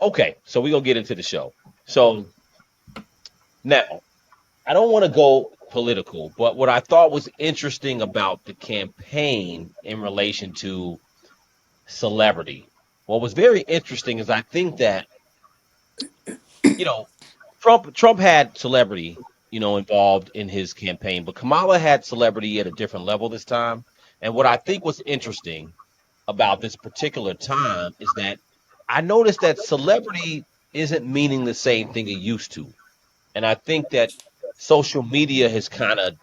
Okay, so we're gonna get into the show. So now I don't want to go political, but what I thought was interesting about the campaign in relation to celebrity, what was very interesting is I think that, you know, Trump had celebrity, involved in his campaign, but Kamala had celebrity at a different level this time. And what I think was interesting about this particular time is that I noticed that celebrity isn't meaning the same thing it used to. And I think that social media has kind of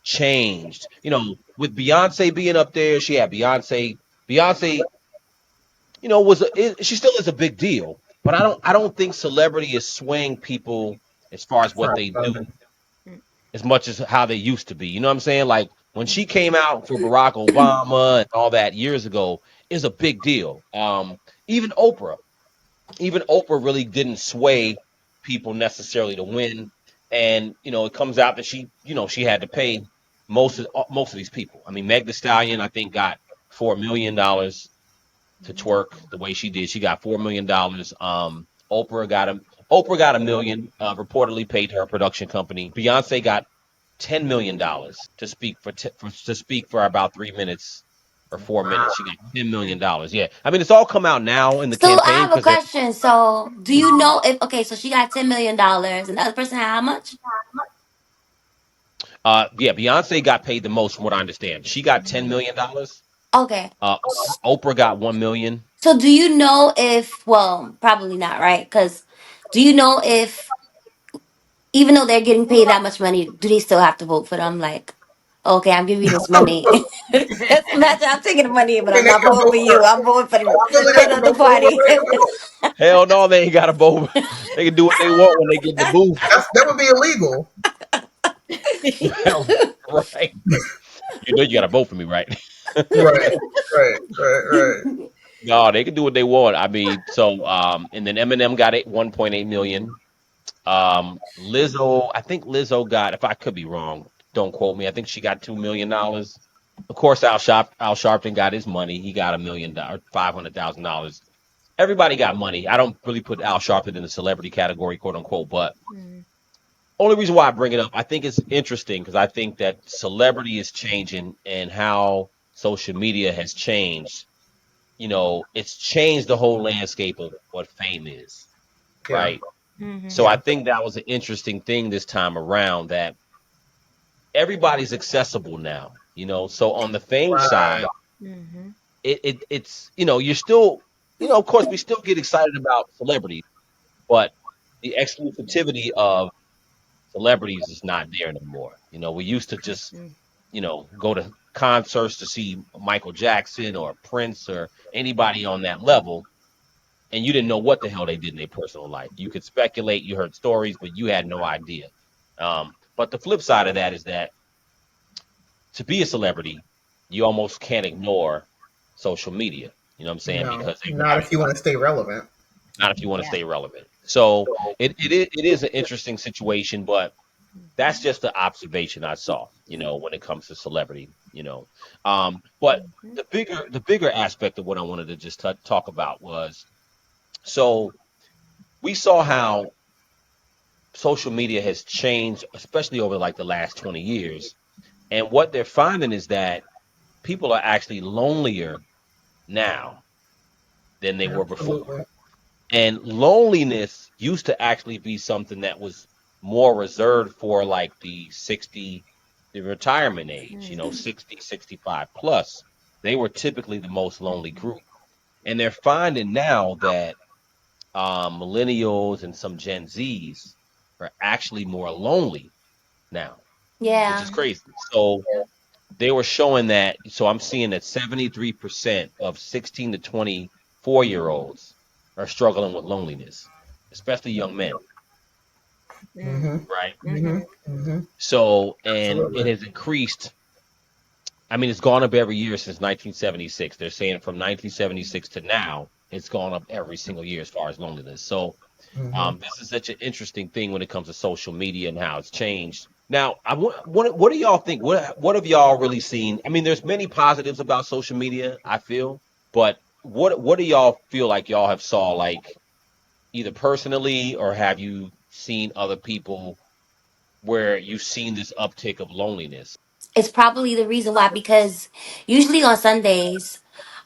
changed. With Beyonce being up there, she had Beyonce. Beyonce, she still is a big deal, but I don't think celebrity is swaying people as far as what Right. they do as much as how they used to be. You know what I'm saying? Like when she came out for Barack Obama and all that years ago is a big deal. Even Oprah, even Oprah really didn't sway people necessarily to win. And it comes out that she had to pay most of these people. I mean, Meg Thee Stallion, I think, got $4 million to twerk the way she did. She got $4 million. Oprah got a Oprah got $1 million, reportedly paid to her production company. Beyonce got $10 million to speak for about 3 minutes or 4 minutes. She got $10 million. Yeah, I mean it's all come out now in the So I campaign have a because they're question. So do you know if okay, so she got $10 million and the other person had how much? yeah, Beyonce got paid the most from what I understand. She got $10 million. Okay. Oprah got 1 million. So do you know if well, probably not, right? Because do you know if even though they're getting paid that much money, do they still have to vote for them? Like, okay, I'm giving you this money. Just imagine I'm taking the money, but I mean, I'm they not can voting vote for for. you. I'm voting Really, for they can the vote for party. whoever they want. Hell no, they ain't got a vote. They can do what they want when they get in the booth. That would be illegal. Right. You know you got to vote for me, right? Right. Right. Right. Right. No, they can do what they want. I mean, so and then Eminem got 1.8 million. Lizzo, I think Lizzo got, if I could be wrong, don't quote me. I think she got $2 million. Of course, Al Sharpton got his money. He got $1 million, $500,000. Everybody got money. I don't really put Al Sharpton in the celebrity category, quote unquote. But only reason why I bring it up, I think it's interesting because I think that celebrity is changing and how social media has changed. It's changed the whole landscape of what fame is, Yeah. right? So Hmm. I Yeah. think that was an interesting thing this time around that everybody's accessible now. So on the fame Right. side, Hmm. it's you're still, of course we still get excited about celebrities, but the exclusivity of celebrities is not there anymore. We used to just, go to concerts to see Michael Jackson or Prince or anybody on that level, and you didn't know what the hell they did in their personal life. You could speculate, you heard stories, but you had no idea. But the flip side of that is that to be a celebrity, you almost can't ignore social media. You know what I'm saying? No, Because they not grab if you want to stay relevant. not if you want to Yeah. stay relevant. So it is an interesting situation, but that's just the observation I saw, when it comes to celebrity. But the bigger aspect of what I wanted to just talk about was, so we saw how social media has changed, especially over like the last 20 years. And what they're finding is that people are actually lonelier now than they were before. Absolutely. And loneliness used to actually be something that was more reserved for like the retirement age, 60, 65 plus. They were typically the most lonely group. And they're finding now that millennials and some Gen Zs are actually more lonely now, which is Yeah. crazy. So they were showing that. So I'm seeing that 73% of 16 to 24-year-olds are struggling with loneliness, especially young men, Mhm. right? Mhm. Mhm. So, and it Absolutely. has increased. I mean, it's gone up every year since 1976. They're saying from 1976 to now, it's gone up every single year as far as loneliness. So, Mhm. this is such an interesting thing when it comes to social media and how it's changed. Now, what do y'all think? What have y'all really seen? I mean, there's many positives about social media, I feel, but what do y'all feel like y'all have saw like? either personally or have you seen other people where you've seen this uptick of loneliness? It's probably the reason why, because usually on Sundays,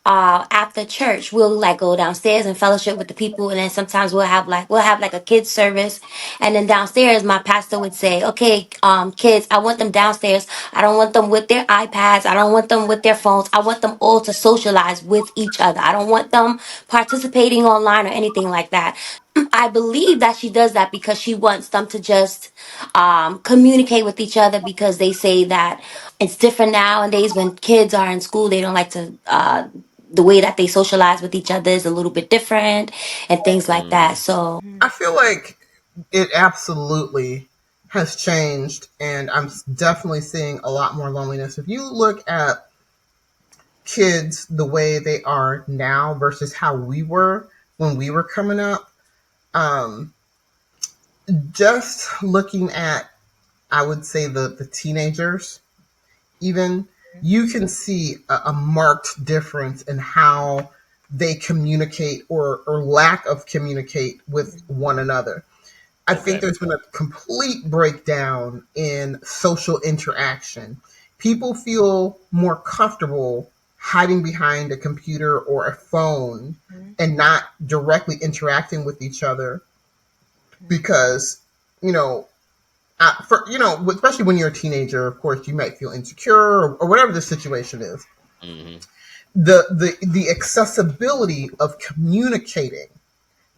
after church we'll like go downstairs and fellowship with the people, and then sometimes we'll have like a kids service, and then downstairs my pastor would say, okay, kids, I want them downstairs. I don't want them with their iPads, I don't want them with their phones, I want them all to socialize with each other. I don't want them participating online or anything like that. I believe that she does that because she wants them to just communicate with each other, because they say that it's different nowadays when kids are in school. They don't like to, the way that they socialize with each other is a little bit different and things like that. Mm-hmm. So, I feel like it absolutely has changed, and I'm definitely seeing a lot more loneliness. If you look at kids the way they are now versus how we were when we were coming up, um, just looking at, I would say, the teenagers, even, you can see a marked difference in how they communicate, or lack of communicate with one another. I think Okay. there's been a complete breakdown in social interaction. People feel more comfortable hiding behind a computer or a phone and not directly interacting with each other because, you know, especially when you're a teenager, of course, you might feel insecure, or whatever the situation is. Mm-hmm. The accessibility of communicating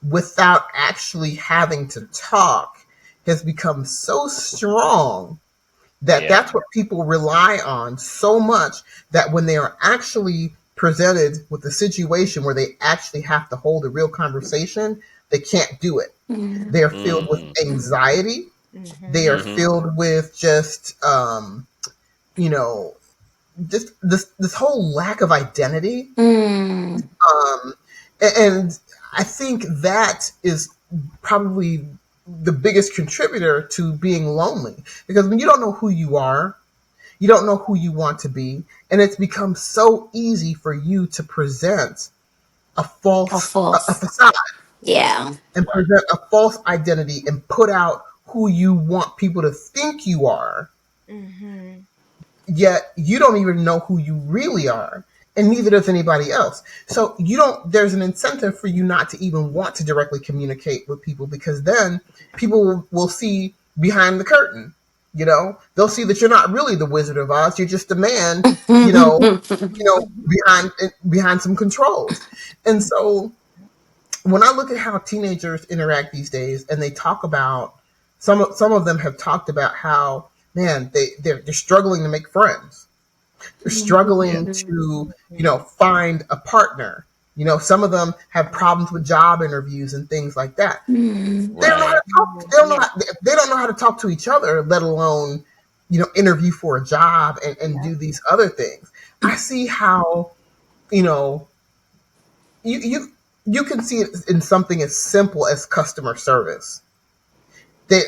without actually having to talk has become so strong that Yeah. that's what people rely on so much, that when they are actually presented with a situation where they actually have to hold a real conversation, they can't do it. mm, They are filled with Mm-hmm. anxiety. They are Mm-hmm. filled with just, you know, just this whole lack of identity. mm, Um, and I think that is probably the biggest contributor to being lonely, because when you don't know who you are, you don't know who you want to be, and it's become so easy for you to present of a course. facade, Yeah. and present a false identity, and put out who you want people to think you are, yet you don't even know who you really are, and neither does anybody else. So you don't there's an incentive for you not to even want to directly communicate with people, because then people will see behind the curtain. They'll see that you're not really the Wizard of Oz, you're just a man, you know behind some controls. And so when I look at how teenagers interact these days, and they talk about, some of them have talked about how, man, they're struggling to make friends. They're Yeah. struggling to, find a partner. Some of them have problems with job interviews and things like that. mm, They don't know how Right. to talk. They don't know how to talk to each other, let alone, interview for a job, and do these other things. I see how, you know you you you can see it in something as simple as customer service. They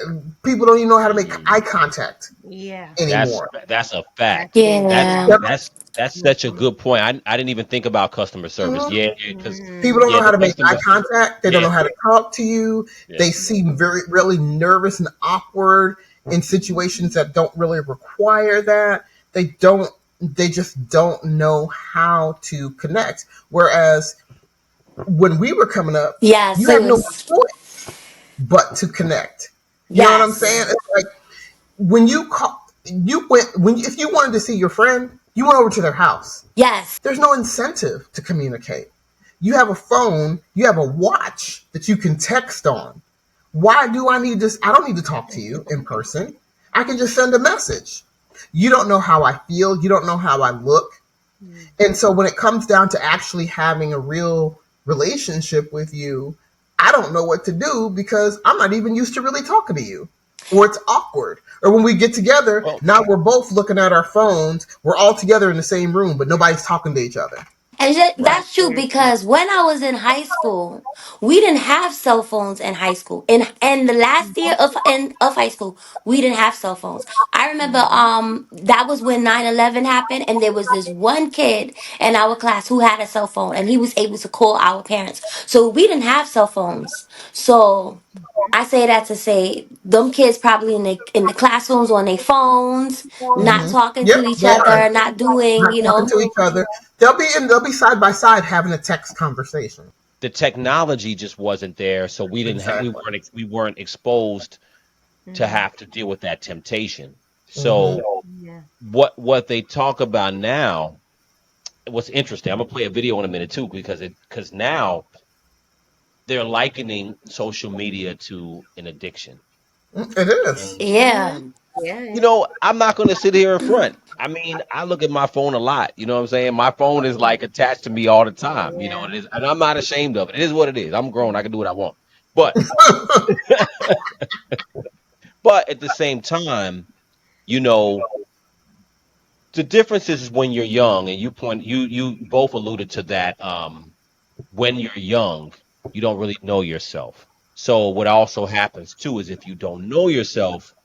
People don't even know how to make Mm-hmm. eye contact That's anymore. that's a fact. That's yeah. Yep. that's that's such a good point. I didn't even think about customer service. Mhm. Yeah, because People don't know how the to make eye customer. contact. They don't Yeah, know how to talk to you. yeah. They seem very, really nervous and awkward in situations that don't really require that. They don't. They just don't know how to connect. Whereas when we were coming up, Yes, you it have no was. choice but to connect. You know what I'm saying? Yes. It's like, when you call, you went when if you wanted to see your friend, you went over to their house. Yes. There's no incentive to communicate. You have a phone, you have a watch that you can text on. Why do I need this? I don't need to talk to you in person. I can just send a message. You don't know how I feel. You don't know how I look. And so when it comes down to actually having a real relationship with you, I don't know what to do, because I'm not even used to really talking to you. Or it's awkward. Or when we get together, Well, now we're both looking at our phones. We're all together in the same room, but nobody's talking to each other. And Right. that's true because when I was in high school, we didn't have cell phones in high school. In the last year of high school, we didn't have cell phones. I remember that was when 9/11 happened, and there was this one kid in our class who had a cell phone, and he was able to call our parents. So we didn't have cell phones. So I say that to say them kids probably in the classrooms on their phones, not Hmm. talking Yep, to each they are other, not doing, not talking to each other. They'll be side by side having a text conversation. The technology just wasn't there, so Exactly. we weren't exposed to Mhm. have to deal with that temptation. Hmm. So Yeah. what they talk about now, what's interesting, I'm gonna play a video in a minute too, because now they're likening social media to an addiction. It is. And yeah. Yeah. you Yeah. know, I'm not gonna sit here in front. I mean, I look at my phone a lot. You know what I'm saying? My phone is like attached to me all the time. You know, Yeah. it is, and I'm not ashamed of it. It is what it is. I'm grown. I can do what I want. But but at the same time, you know, the difference is when you're young, and you both alluded to that. When you're young, you don't really know yourself. So what also happens too is if you don't know yourself,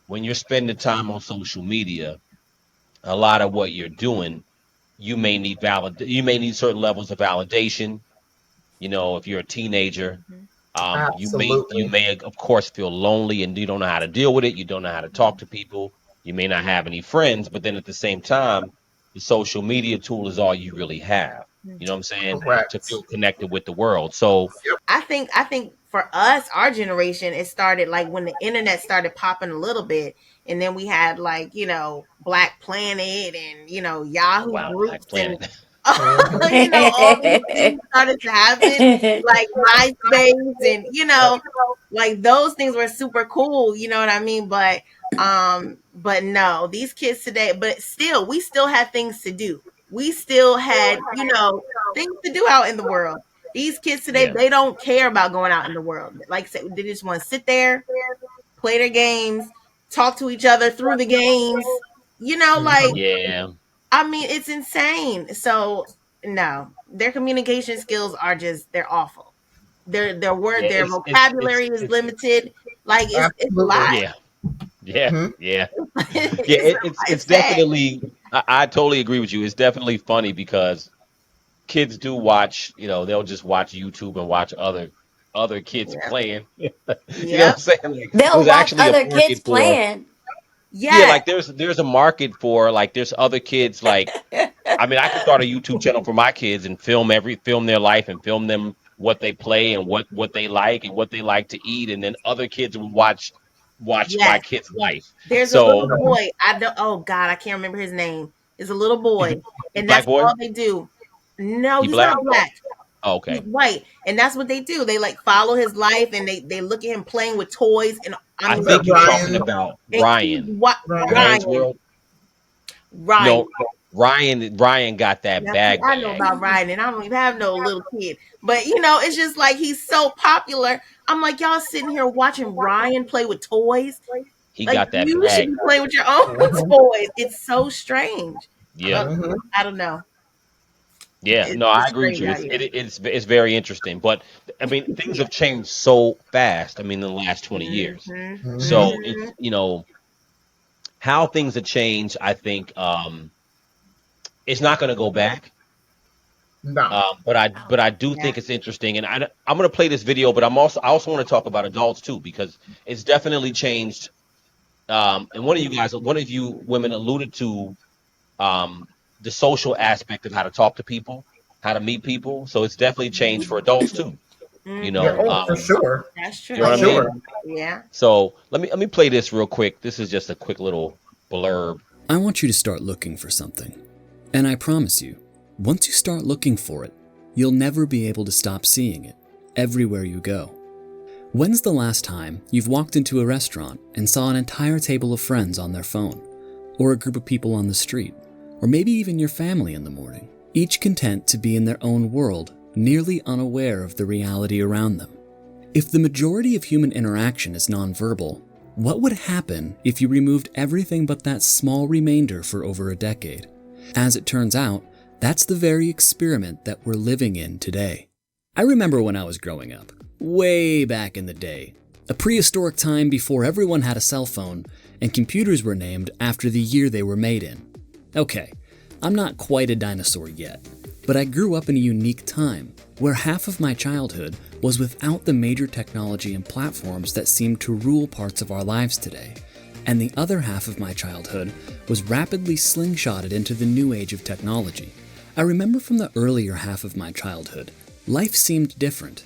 when you're spending time on social media, a lot of what you're doing, you may need certain levels of validation. You know, if you're a teenager, Mhm. you Absolutely. may of course feel lonely and you don't know how to deal with it. You don't know how to talk to people. You may not have any friends, but then at the same time, the social media tool is all you really have. You know what I'm saying? To Correct. feel connected with the world. So I think for us, our generation, it started like when the internet started popping a little bit, and then we had like Black Planet and oh Yahoo wow, Black groups and Planet. Hmm. all these things started to happen, like MySpace and like those things were super cool. You know what I mean? But no, these kids today, but still, we still had things to do. We still had things to do out in the world. These kids today, Yeah. they don't care about going out in the world. Like I said, they just want to sit there, play their games, talk to each other through the games. Like, Hmm. Yeah. I mean, it's insane. So no, their communication skills are they're awful. Yeah. Their vocabulary is It's limited. Like it's a Absolutely. lot. yeah. Yeah. Hmm. Yeah. Yeah. it's It's it's sad. definitely I totally agree with you. It's definitely funny because kids do watch, they'll just watch YouTube and watch other kids Yeah. playing. You know what Yep. I'm saying? Like They'll there's watch actually a other kids market for playing. yeah, Yeah. like there's a market for like there's other kids like I mean I could start a YouTube channel for my kids and film their life and film them what they play and what they like and what they like to eat and then other kids will watch my Yes. kid's life. There's a little So boy. I don't. Oh God, I can't remember his name. Is a little boy, he and black that's boy? all they do. No, He he's black? not black. Oh, He's okay. white, and that's what they do. They like follow his life, and they look at him playing with toys, and I I mean, Is that think you're talking Ryan? about and he's Ryan. Ryan. Ryan's Ryan. World. Ryan. No, Ryan got that Now, see, bag I know bag. about Ryan, and I don't even have no little kid. But it's just like he's so popular. I'm like, y'all sitting here watching Ryan play with toys. He Like got that you should bag. be playing with your own Hmm. toys. It's so strange. Yeah. But Hmm. I don't know. Yeah, no, I It's agree with crazy you. out here. It's very interesting, but I mean, things have changed so fast. I mean, in the last 20 years. Mm-hmm. Hmm. So Mm-hmm. it's how things have changed. I think it's not going to go back. No. But I do Yeah. think it's interesting, and I'm going to play this video. But I also want to talk about adults too because it's definitely changed. And one of you women alluded to um, the social aspect of how to talk to people, how to meet people. So it's definitely changed for adults too. You Yeah. Mm-hmm. know, Oh, for sure. That's you know true. For what I Yeah. mean? sure. Yeah. So let me play this real quick. This is just a quick little blurb. I want you to start looking for something. And I promise you, once you start looking for it, you'll never be able to stop seeing it, everywhere you go. When's the last time you've walked into a restaurant and saw an entire table of friends on their phone? Or a group of people on the street? Or maybe even your family in the morning, each content to be in their own world, nearly unaware of the reality around them? If the majority of human interaction is nonverbal, what would happen if you removed everything but that small remainder for over a decade? As it turns out, That's the very experiment that we're living in today. I remember when I was growing up, way back in the day, a prehistoric time before everyone had a cell phone and computers were named after the year they were made in. Okay, I'm not quite a dinosaur yet, but I grew up in a unique time where half of my childhood was without the major technology and platforms that seem to rule parts of our lives today, and the other half of my childhood was rapidly slingshotted into the new age of technology. I remember from the earlier half of my childhood, life seemed different,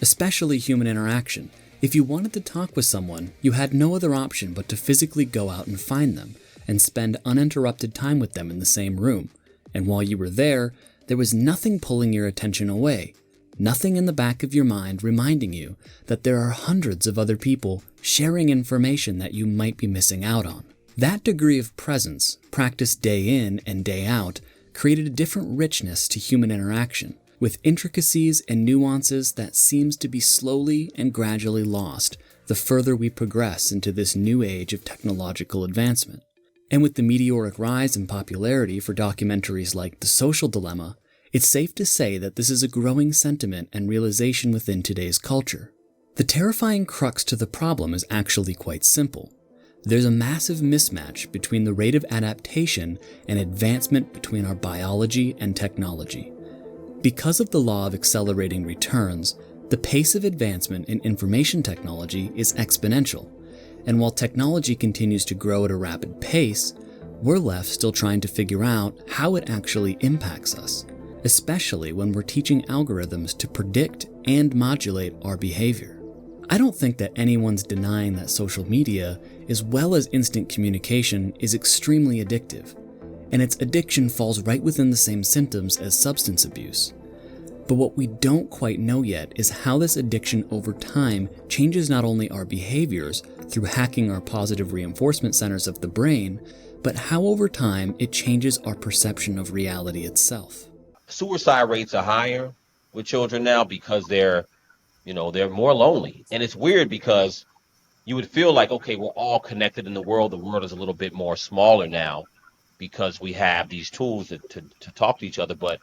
especially human interaction. If you wanted to talk with someone, you had no other option but to physically go out and find them and spend uninterrupted time with them in the same room. And while you were there was nothing pulling your attention away, nothing in the back of your mind reminding you that there are hundreds of other people sharing information that you might be missing out on. That degree of presence, practiced day in and day out, created a different richness to human interaction, with intricacies and nuances that seems to be slowly and gradually lost the further we progress into this new age of technological advancement. And with the meteoric rise in popularity for documentaries like The Social Dilemma, it's safe to say that this is a growing sentiment and realization within today's culture. The terrifying crux to the problem is actually quite simple. There's a massive mismatch between the rate of adaptation and advancement between our biology and technology. Because of the law of accelerating returns, the pace of advancement in information technology is exponential, and while technology continues to grow at a rapid pace, we're left still trying to figure out how it actually impacts us, especially when we're teaching algorithms to predict and modulate our behavior. I don't think that anyone's denying that social media, as well as instant communication, is extremely addictive, and its addiction falls right within the same symptoms as substance abuse. But what we don't quite know yet is how this addiction over time changes not only our behaviors through hacking our positive reinforcement centers of the brain, but how over time it changes our perception of reality itself. Suicide rates are higher with children now because they're more lonely. And it's weird because you would feel like, okay, we're all connected in the world. The world is a little bit more smaller now because we have these tools to talk to each other. But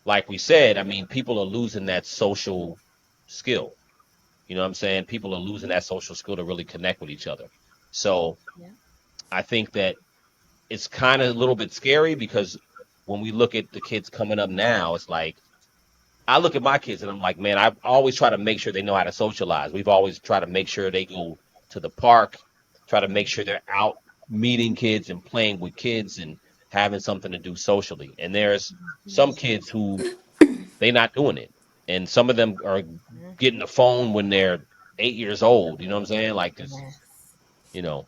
like we said, I mean, people are losing that social skill. You know what I'm saying? People are losing that social skill to really connect with each other. So Yeah. I think that it's kind of a little bit scary because when we look at the kids coming up now, it's like I look at my kids and I'm like, man, I always try to make sure they know how to socialize. We've always tried to make sure they go to the park, try to make sure they're out meeting kids and playing with kids and having something to do socially. And there's some kids who they not doing it. And some of them are getting a phone when they're 8 years old. You know what I'm saying? Like this, Yes. you know,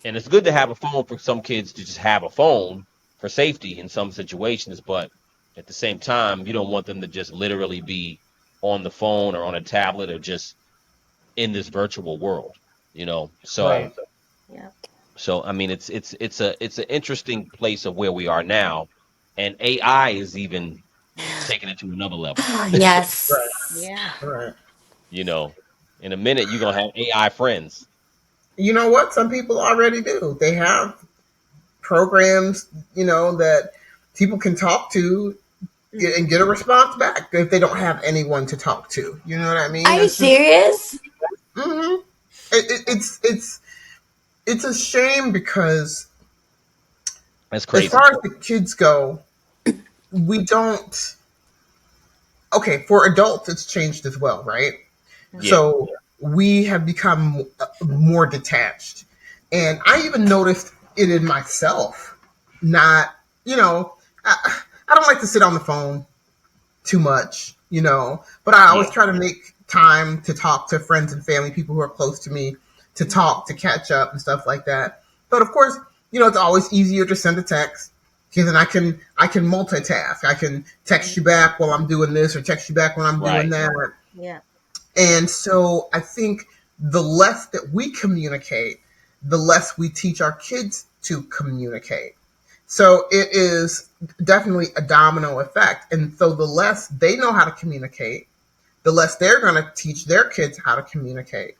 and it's good to have a phone for some kids to just have a phone for safety in some situations, but at the same time, you don't want them to just literally be on the phone or on a tablet or just in this virtual world, you know. So Right. Yep. so I mean it's an interesting place of where we are now, and AI is even taking it to another level. Right. Yes. Yeah. Right. You know, in a minute you're gonna have AI friends. You know what? Some people already do. They have programs, that people can talk to and get a response back if they don't have anyone to talk to. You know what I Are mean? you It's just, serious? hmm it's a shame because That's as crazy. far as the kids go, we don't. Okay, for adults, it's changed as well, right? Yeah, So we have become more detached. And I even noticed it in myself. Not, you know, I don't like to sit on the phone too much, but I always yeah, try to make time to talk to friends and family, people who are close to me, to talk, to catch up and stuff like that. But of course, it's always easier to send a text because then I can multitask. I can text you back while I'm doing this or text you back when I'm doing right. that. Yeah. And so I think the less that we communicate, the less we teach our kids to communicate. So it is definitely a domino effect. And so the less they know how to communicate, the less they're going to teach their kids how to communicate.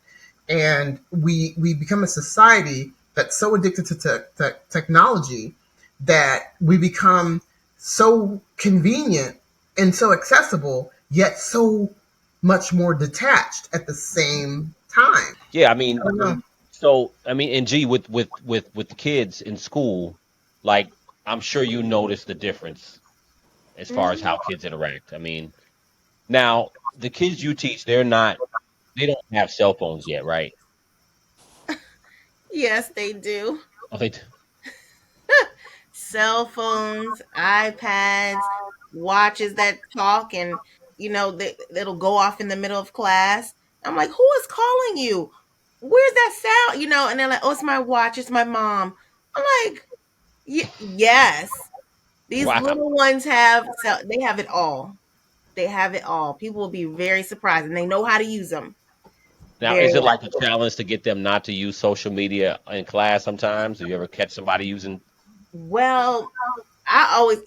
And we become a society that's so addicted to technology that we become so convenient and so accessible, yet so much more detached at the same time. Yeah, I I mean, don't know. so I mean, and G with the kids in school, like I'm sure you notice the difference as far as Mhm. how kids interact. I mean, now the kids you teach, they don't have cell phones yet, right? Yes, they do. Oh, they Cell phones, iPads, watches that talk, and it'll go off in the middle of class. I'm like, who is calling you? Where's that sound? And they're like, oh, it's my watch, it's my mom. I'm like, yes. These wow. little ones they have it all. They have it all. People will be very surprised, and they know how to use them. Now, Very is it like a well. challenge to get them not to use social media in class sometimes? Do you ever catch somebody using? Well, I always,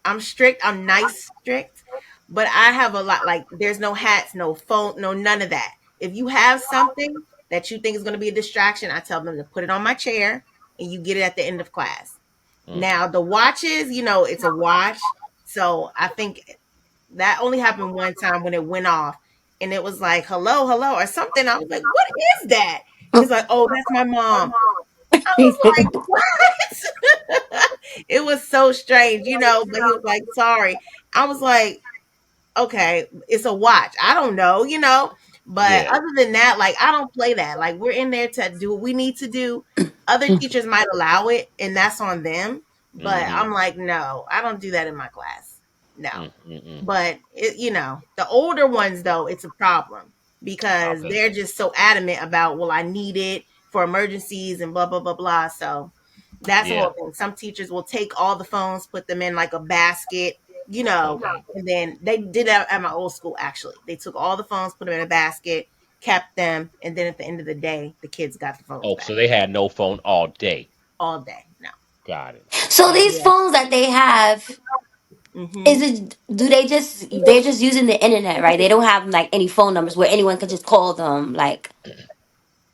I'm strict. I'm nice strict, but I have a lot. Like, there's no hats, no phone, no none of that. If you have something that you think is going to be a distraction, I tell them to put it on my chair, and you get it at the end of class. Mm, Now the watches, it's a watch, so I think that only happened one time when it went off, and it was like hello, hello, or something. I was like, what is that? He's like, oh, that's my mom. I was like, what? It was so strange, but he was like, sorry. I was like, okay, it's a watch. I don't know, But yeah. other than that, like, I don't play that. Like, we're in there to do what we need to do. Other teachers might allow it, and that's on them. But Mm-hmm. I'm like, no, I don't do that in my class. No. Mm-mm. But the older ones though, it's a problem because Okay. they're just so adamant about, well, I need it for emergencies and blah blah blah blah. So that's the Yeah. whole thing. Some teachers will take all the phones, put them in like a basket, Okay. and then they did that at my old school actually. They took all the phones, put them in a basket, kept them, and then at the end of the day, the kids got the phones Oh, so back they had no phone all day. all day. No. Got it. So Got these it. Yeah. phones that they have, is Mhm. it do they just they're just using the internet, right? They don't have like any phone numbers where anyone could just call them like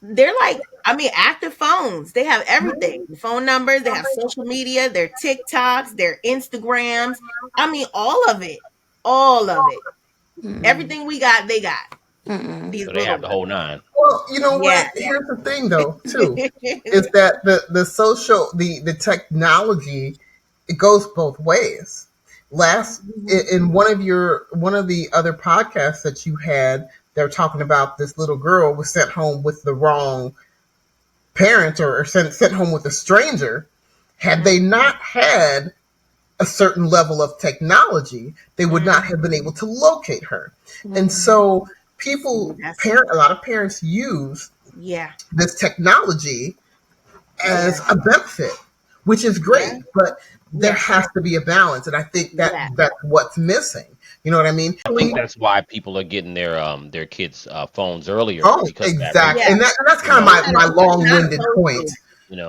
They're like, I mean, active phones. They have everything. The phone numbers, they have social media, their TikToks, their Instagrams. I mean, all of it. All of it. mm-mm, Everything we got, they got. mm-mm. These So they little have the ones. whole nine. Well, you know Yeah. what? Here's the thing, though, too, is that the technology, it goes both ways. Last Mhm. in one of the other podcasts that you had, they're talking about this little girl was sent home with the wrong parent, or sent home with a stranger. Had they not had a certain level of technology, they would not have been able to locate her. And Mm-mm. so See, people that's parent a lot of parents use yeah. this technology as Yeah. a benefit, which is Yeah. great, but there Yeah. has to be a balance, and I think that Yeah. that's what's missing. You know what I mean? I think that's why people are getting their kids phones earlier Oh, because of that exactly, Yeah. reason. and that's You kind of know, my I'm not long-winded opposed to point it.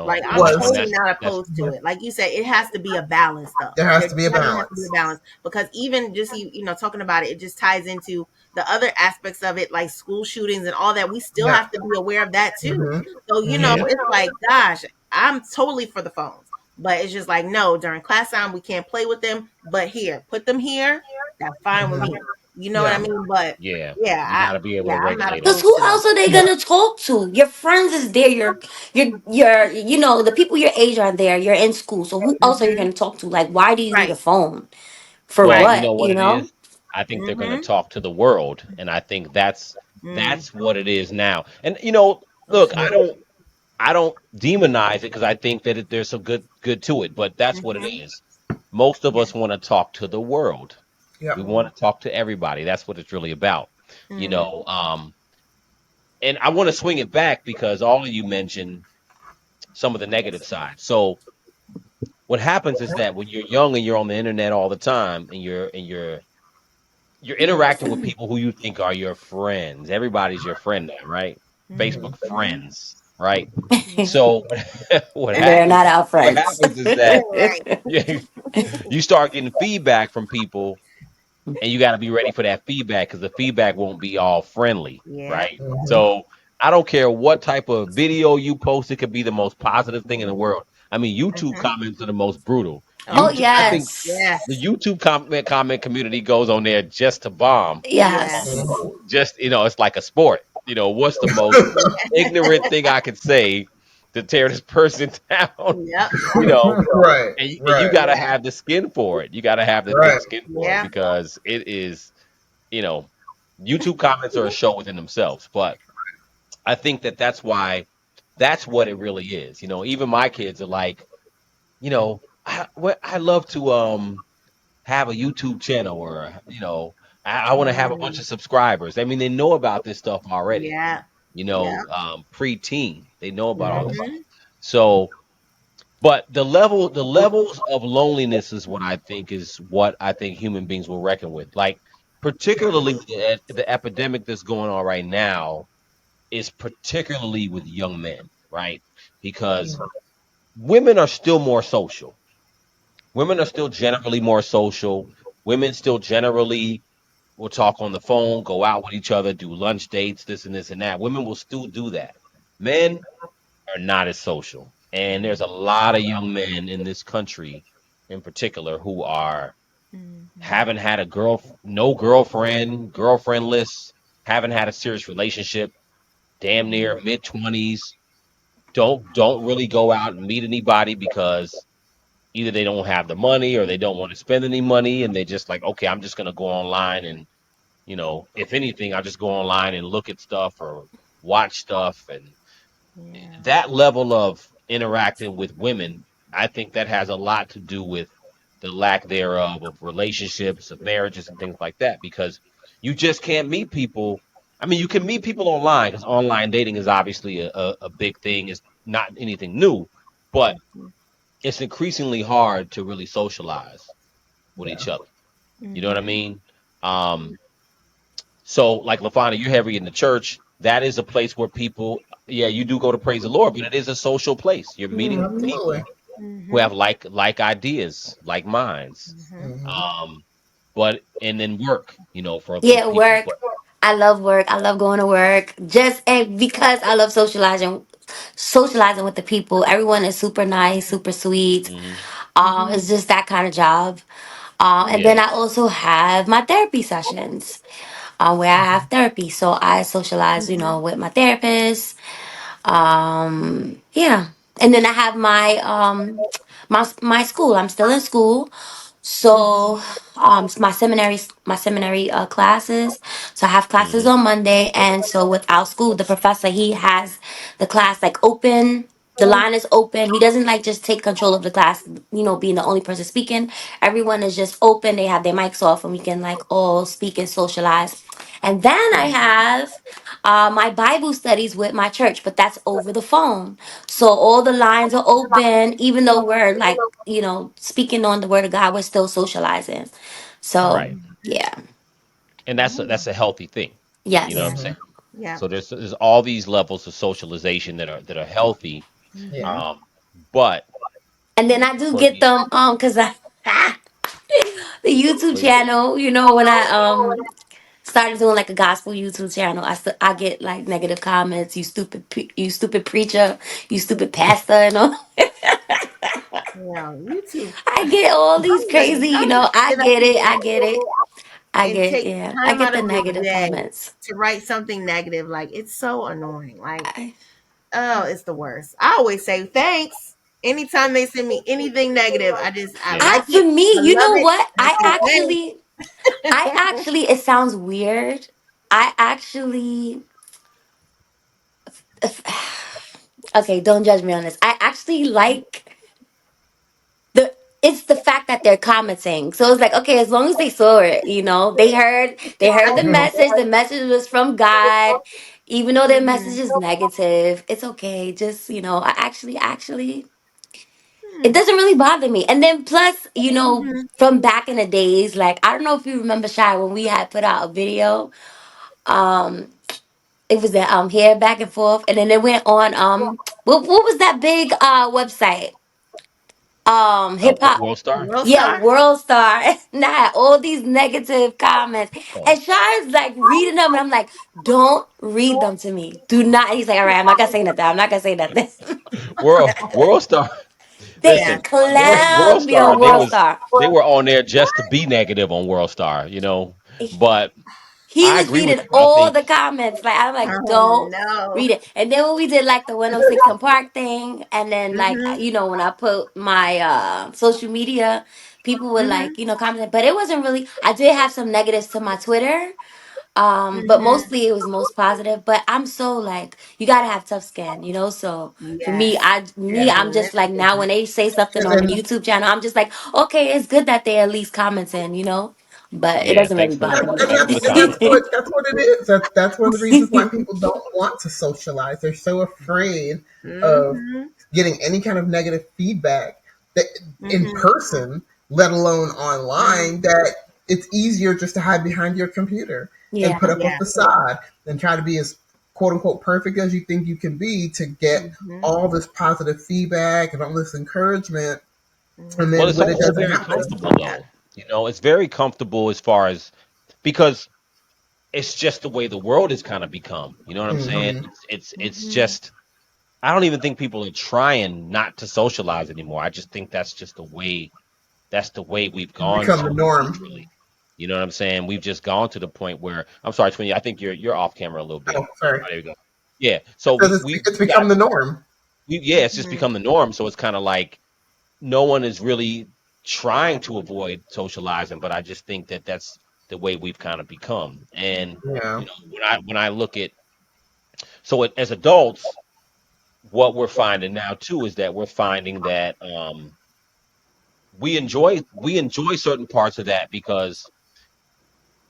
Like, I'm and was totally not that's opposed to it. Like you said, it has to be a balance, though. there has There to be a definitely has to be a balance. balance because even just talking about it, it just ties into the other aspects of it, like school shootings and all that. We still Yeah. have to be aware of that too. Hmm. So Hmm. yeah. it's like, gosh, I'm totally for the phones, but it's just like, no, during class time we can't play with them. But here, put them here. That's fine with Hmm. me. You know what I Yeah. mean? But Yeah. yeah, You got to be able to I'm not regulate them. Because opposed who to them. else are they Yeah. gonna talk to? Your friends is there. The people your age are there. You're in school, so who else are you Hmm. gonna talk to? Like, why do you need Right. a phone? For Well, Right. you know what? what You it know? is? I think they're going to Hmm. talk to the world, and I think Mm. that's what it is now. And So look, Yeah. true. I don't demonize it because I think that there's some good to it, but that's what it Hmm. is. Most of Yeah. us want to talk to the world. We Yep. want to talk to everybody. That's what it's really about. You Mm-hmm. know, and I want to swing it back because all of you mentioned some of the negative side. So what happens is that when you're young and you're on the internet all the time and you're interacting with people who you think are your friends. Everybody's your friend now, right? Facebook Mm-hmm. friends, right? Yeah. So what They're happens not our what friends. happens is that Right. you, you start getting feedback from people and you got to be ready for that feedback because the feedback won't be all friendly, Yeah. right? Hmm. So I don't care what type of video you post, it could be the most positive thing in the world. I mean, YouTube Mm-hmm. comments are the most brutal. Oh Oh, YouTube, I yes, think yes. the yes, YouTube comment community goes on there just to bomb. yes, Yes. Mhm. Just it's like a sport. What's the most ignorant thing I could say to tear this person down? yep, You know, Right, and you right, got to have the skin for it. You got to have the thick right. skin for it yeah, because it is, you know, YouTube comments are a show within themselves. But I think that that's why that's what it really is. Even my kids are like, I love to have a YouTube channel or I want to have a bunch mm, of subscribers. I mean, they know about this stuff already. yeah, yeah, Pre-teen, they know about all this Mhm. stuff. hmm, So, but the levels of loneliness is what I think human beings will reckon with. Like, particularly the epidemic that's going on right now is particularly with young men, right? Because women are still more social. Women are still generally more social. Women still generally will talk on the phone, go out with each other, do lunch dates, this and this and that. Women will still do that. Men are not as social. And there's a lot of young men in this country in particular who are hmm, haven't had a no girlfriend, girlfriendless, haven't had a serious relationship, damn near mid 20s, don't really go out and meet anybody because either they don't have the money or they don't want to spend any money and they just like, okay, I'm just gonna go online and if anything, I'll just go online and look at stuff or watch stuff. And yeah, that level of interacting with women, I think that has a lot to do with the lack thereof of relationships, of marriages, and things like that, because you just can't meet people. I mean, you can meet people online because online dating is obviously a big thing. It's not anything new, but hmm, it's increasingly hard to really socialize with Yeah. each other. You know what I hmm, mean? Um, So, like LaFonna, you're heavy in the church. That is a place where people, yeah, you do go to praise the Lord, but it is a social place. You're meeting Absolutely. people who hmm, have like ideas, like minds. hmm, Hmm. Um, but and then work, for Yeah, people. work. I love work. I love going to work. Just and because I love socializing with the people. Everyone is super nice, super sweet. Hmm. It's just that kind of job. And then I Yes. also have my therapy sessions, where I have therapy. So I socialize, hmm, with my therapist. Yeah, and then I have my school. I'm still in school, hmm, so my seminary classes. So I have classes Hmm. on Monday, and so with our school, the professor, he has the class like open. The line is open. He doesn't like just take control of the class, being the only person speaking. Everyone is just open. They have their mics off, and we can like all speak and socialize. And then I have my Bible studies with my church, but that's over the phone. So all the lines are open, even though we're like, speaking on the word of God, we're still socializing. So, Right. yeah. And that's a healthy thing. You know what yeah, I'm Yes. saying? yeah, So there's all these levels of socialization that are healthy. Yeah. hmm, Um, but And then I do for get the them cuz I the YouTube please, channel, when I started doing like a gospel YouTube channel, I get like negative comments, you stupid preacher, you stupid pastor, yeah. You too. I get all these crazy, Y'all need to I get up get it. I and get it. and take Yeah, I time get out the of your negative day comments. to write something negative. Like it's so annoying. Like, I, oh, it's the worst. I always say thanks. Anytime they send me anything negative, I yeah. like for it. me, I you love know it. what? I say I thanks. actually, it sounds weird. I actually, okay, don't judge me on this. I actually like the, it's the fact that they're commenting. So it's like, okay, as long as they saw it, they heard the message was from God. Even though their message Mhm. is negative, it's okay. Just, I actually, it Hmm. doesn't really bother me. And then plus, Mhm. from back in the days, like I don't know if you remember Shy when we had put out a video. Um, it was that here back and forth, and then it went on what was that big website? Hip hop. World Star. World Yeah, Star. World Star. Nah, all these negative comments. Oh, And Shy's like reading them, and I'm like, don't read them to me. Do not. He's like, all right, I'm not gonna say nothing. I'm not gonna say nothing. World Star. They Listen, Yeah. World clown me Star, on World Star. they were on there just to be negative on World Star, you know. But He I was agree with reading you. I all think, the comments. Like I'm like, Oh don't no. read it. And then when we did like the 106 and Park thing, and then like Mhm. when I put my social media, people would Mhm. like comment. But it wasn't really. I did have some negatives to my Twitter. But Mhm. mostly it was most positive. But I'm so like you gotta have tough skin. So for me, Yes. Yeah. I'm just like now when they say something on the And YouTube channel, I'm just like, okay, it's good that they at least commenting. But it yeah, doesn't really thanks bother me. for the that's comment. what it is. That's one of the reasons why people don't want to socialize. They're so afraid of Mhm. getting any kind of negative feedback that in Mhm. person, let alone Mhm. online, that it's easier just to hide behind your computer and put Yeah. up a Yeah. facade and try to be as quote unquote perfect as you think you can be to get Mhm. all this positive feedback and all this encouragement. And Well, then it's Mhm. when it also doesn't very happen, comfortable Yeah. though. You know, it's very comfortable as far as because it's just the way the world has kind of become. You know what I'm saying? hmm It's Mhm. just I don't even think people are trying not to socialize anymore. I just think that's the way we've it's gone become the to norm. culturally. You know what I'm saying? We've just gone to the point where I'm sorry, Twin. I think you're off camera a little bit. Oh, sorry. Oh, there you go. Yeah. So Because it's we got become the norm. yeah. It's just Mhm. become the norm. So it's kind of like no one is really trying to avoid socializing, but I just think that that's the way we've kind of become. And Yeah. you know, when I look at as adults, what we're finding now too is that we're finding that we enjoy certain parts of that because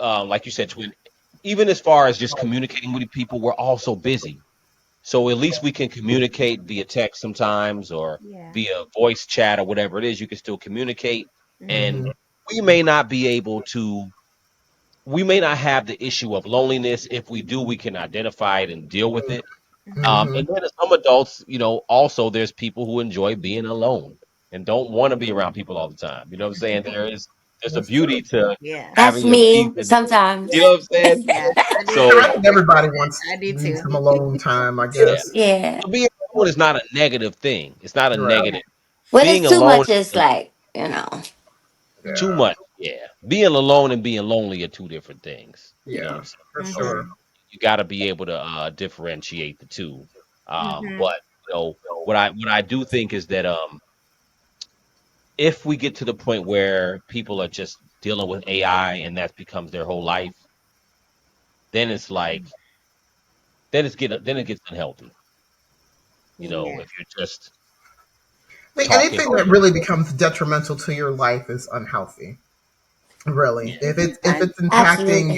like you said, Twin, even as far as just communicating with people, we're all so busy. So at least we can communicate via text sometimes or Yeah. via voice chat or whatever it is. You can still communicate. And hmm Mhm. we may not be able to, we may not have the issue of loneliness. If we do, we can identify it and deal with it. Mhm. And then some adults, you know, also there's people who enjoy being alone and don't want to be around people all the time. You know what I'm saying? There's a That's true. beauty to Yeah. That's having your peace me and you sometimes. know what I'm saying? Yeah. I do So I too. think everybody wants I do needs too. some alone time. I yeah. guess. Yeah. So being alone is not a negative thing. It's not a Right. negative. Yeah. When it's Being too alone much, it's is like. too Yeah. much. Yeah. Being alone and being lonely are two different things. You know what Yeah. I'm saying? For So sure. Mhm. you got to be able to differentiate the two. Mhm. But you know what I do think is that if we get to the point where people are just dealing with AI and that becomes their whole life, then it's like then it gets unhealthy. You know, Yeah. if you're just I think talking anything that to really becomes detrimental to your life is unhealthy. Really, yeah. if it's impacting Absolutely.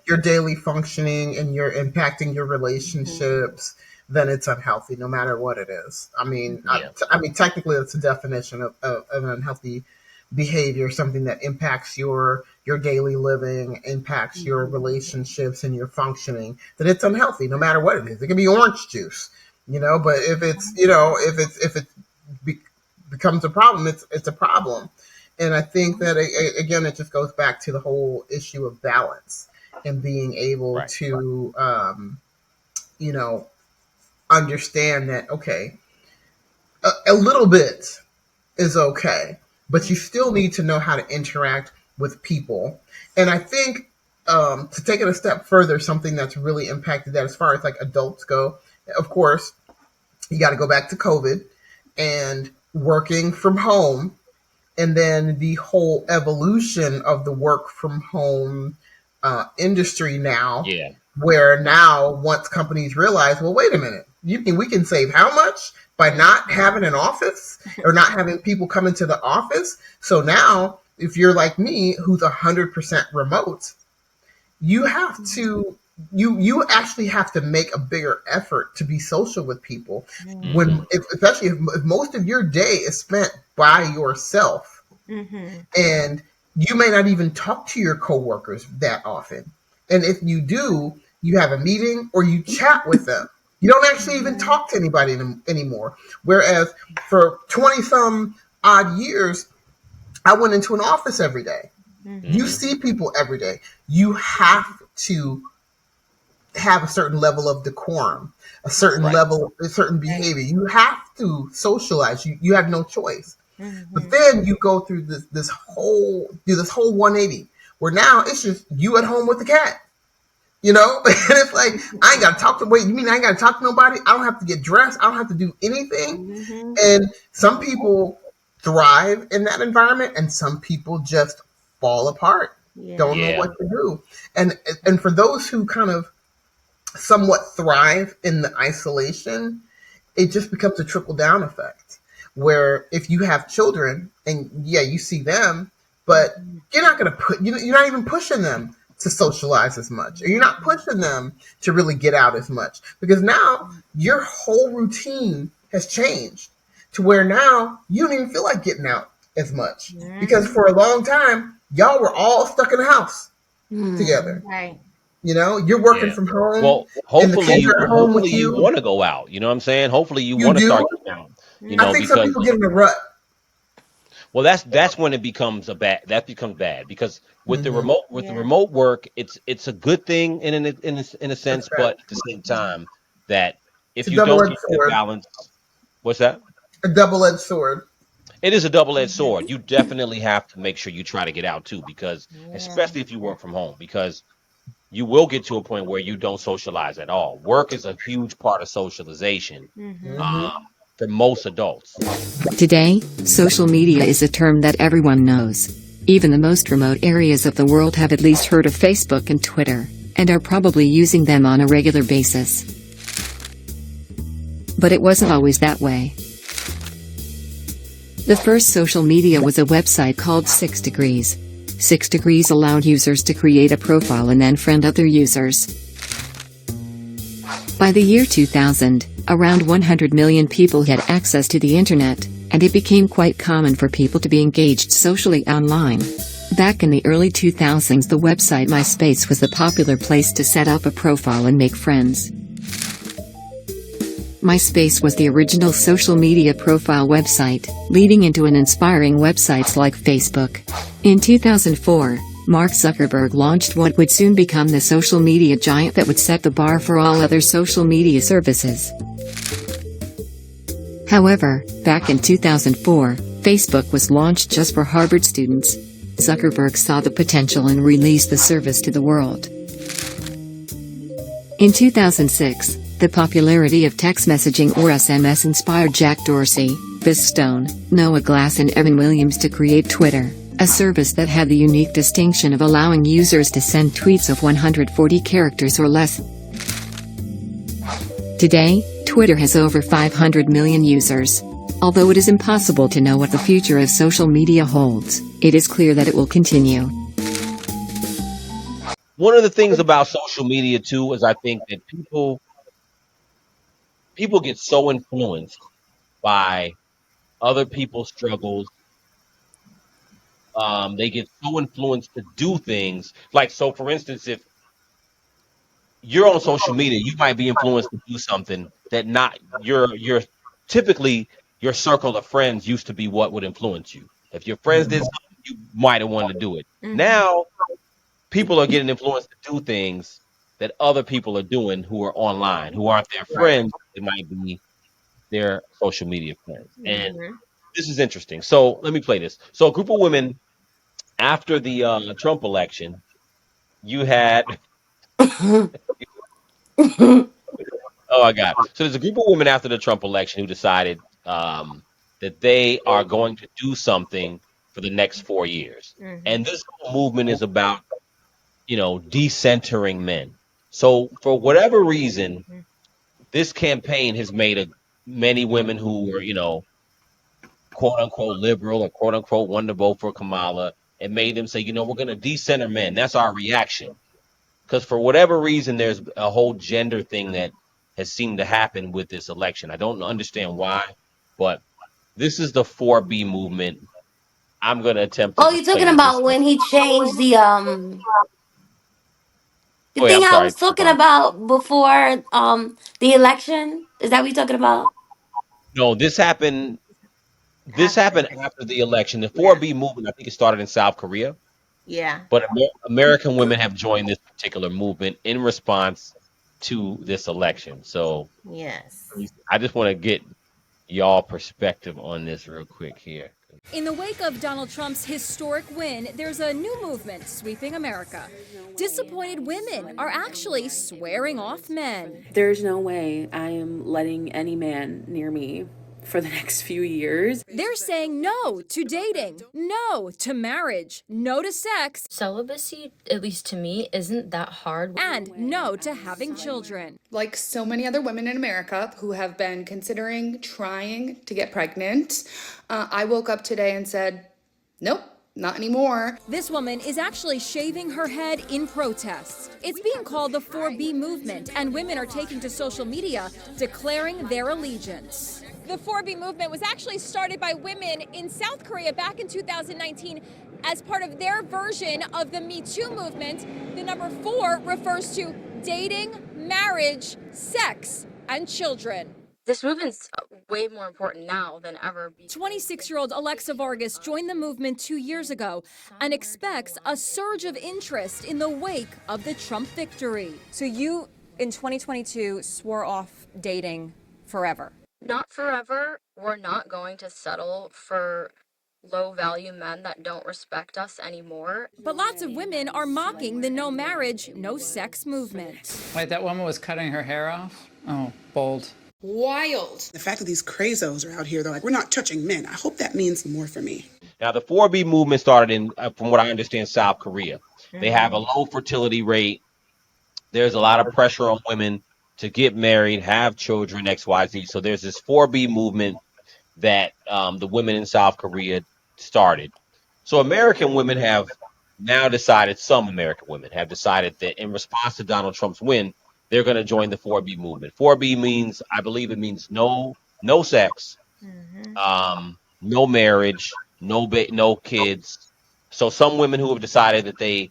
your daily functioning and you're impacting your Mhm. relationships, then it's unhealthy, no matter what it is. Yeah. I mean, technically, that's a definition of an unhealthy behavior, something that impacts your daily living, impacts your Mhm. relationships and your functioning. Then it's unhealthy, no matter what it is. It can be orange juice, but if it's if it be, becomes a problem, it's a problem. And I think that again, it just goes back to the whole issue of balance and being able Right. to, you know, understand that okay, a little bit is okay, but you still need to know how to interact with people. And I think to take it a step further, something that's really impacted that as far as like adults go, of course, you got to go back to COVID and working from home and then the whole evolution of the work from home industry now, Yeah. where now once companies realize, well, wait a minute, you mean we can save how much by not having an office or not having people come into the office? So now, if you're like me, who's 100% remote, you have to you actually have to make a bigger effort to be social with people Hmm. especially if most of your day is spent by yourself Mhm. and you may not even talk to your coworkers that often. And if you do, you have a meeting or you chat with them. You don't actually even Mhm. talk to anybody anymore. Whereas for 20 some odd years, I went into an office every day. You Mhm. Hmm. see people every day. You have to have a certain level of decorum, a certain Right. level, a certain Right. behavior. You have to socialize. You have no choice. But Mm-hmm. then you go through this whole 180 where now it's just you at home with the cat. You know, and it's like I ain't got to talk to. Wait, you mean I ain't got to talk to nobody? I don't have to get dressed. I don't have to do anything. Mm-hmm. And some people thrive in that environment, and some people just fall apart, Yeah. don't know Yeah. what to do. And for those who kind of somewhat thrive in the isolation, it just becomes a trickle down effect where if you have children and yeah, you see them, but Mm-hmm. you're not going to you're not even pushing them to socialize as much, or you're not pushing them to really get out as much because now your whole routine has changed to where now you don't even feel like getting out as much because Mm-hmm. for a long time y'all were all stuck in the house Hmm. together. Right. You know, you're working Yeah. from home Well, and the kids are at home hopefully with you you. want to go out. You know what I'm saying? Hopefully you You want to do. start getting out. You I know, Mm-hmm. think some because people get in a rut. well, that's when it becomes a bad. That becomes bad because Hmm. with the Yeah. remote work, it's a good thing in a That's sense, right. but at the same time, that It's if a you double don't edged keep that sword. balance, what's that? A double edged sword. It is a double-edged Mm-hmm. sword. You definitely have to make sure you try to get out too, because Yeah. especially if you work from home, because you will get to a point where you don't socialize at all. Work is a huge part of socialization Mm-hmm. Hmm. um, for most adults. Today, social media is a term that everyone knows. Even the most remote areas of the world have at least heard of Facebook and Twitter, and are probably using them on a regular basis. But it wasn't always that way. The first social media was a website called 6 Degrees. 6 Degrees allowed users to create a profile and then friend other users. By the year 2000, around 100 million people had access to the internet, and it became quite common for people to be engaged socially online. Back in the early 2000s, the website MySpace was the popular place to set up a profile and make friends. MySpace was the original social media profile website, leading into an inspiring websites like Facebook. In 2004, Mark Zuckerberg launched what would soon become the social media giant that would set the bar for all other social media services. However, back in 2004, Facebook was launched just for Harvard students. Zuckerberg saw the potential and released the service to the world. In 2006, the popularity of text messaging or SMS inspired Jack Dorsey, Biz Stone, Noah Glass and Evan Williams to create Twitter, a service that had the unique distinction of allowing users to send tweets of 140 characters or less. Today, Twitter has over 500 million users. Although it is impossible to know what the future of social media holds, it is clear that it will continue. One of the things about social media too is I think that people get so influenced by other people's struggles. They get so influenced to do things like so. For instance, if you're on social media, you might be influenced to do something that not your typically your circle of friends used to be what would influence you. If your friends did something, you might have wanted to do it. Mm-hmm. Now people are getting influenced to do things that other people are doing who are online, who aren't their Right. friends. It might be their social media friends. And Mm-hmm. this is interesting. So let me play this. So a group of women after the Trump election, you had oh my God. So there's a group of women after the Trump election who decided that they are going to do something for the next 4 years. Mm-hmm. And this whole movement is about, decentering men. So for whatever reason, this campaign has made many women who were, quote unquote liberal or quote unquote wanted to vote for Kamala and made them say, we're going to decenter men. That's our reaction. Because for whatever reason, there's a whole gender thing that has seemed to happen with this election. I don't understand why, but this is the 4B movement. I'm going to attempt to Oh, you're just play talking this. This about when he changed the oh, yeah, thing I'm I sorry. was talking about before the election? Is that what you're talking about? No, this happened. This After. happened after the election. The Yeah. 4B movement, I think it started in South Korea, Yeah. but American women have joined this particular movement in response. to this election. So Yes. I just want to get y'all perspective on this real quick here. In the wake of Donald Trump's historic win, there's a new movement sweeping America. Disappointed women are actually swearing off men. There's no way I am letting any man near me for the next few years. They're saying no to dating, no to marriage, no to sex, Celibacy, at least to me, isn't that hard. and no to having children. Like so many other women in America who have been considering trying to get pregnant, I woke up today and said, nope, not anymore. This woman is actually shaving her head in protest. It's being called the 4B movement, and women are taking to social media declaring their allegiance. The 4B movement was actually started by women in South Korea back in 2019 as part of their version of the Me Too movement. The number 4 refers to dating, marriage, sex, and children. This movement's way more important now than ever. 26-year-old Alexa Vargas joined the movement 2 years ago and expects a surge of interest in the wake of the Trump victory. So you, in 2022, swore off dating forever. Not forever. We're not going to settle for low-value men that don't respect us anymore. But lots of women are mocking the no marriage, no sex movement. Wait, that woman was cutting her hair off? Oh, bold. Wild. The fact that these crazos are out here, they're like, we're not touching men. I hope that means more for me. Now, the 4B movement started in, from what I understand, South Korea. They have a low fertility rate. There's a lot of pressure on women to get married, have children, XYZ. So there's this 4B movement that the women in South Korea started. So American women have now decided, some American women have decided that in response to Donald Trump's win, they're going to join the 4B movement. 4B means, I believe it means no sex, no marriage, no kids. So some women who have decided that they,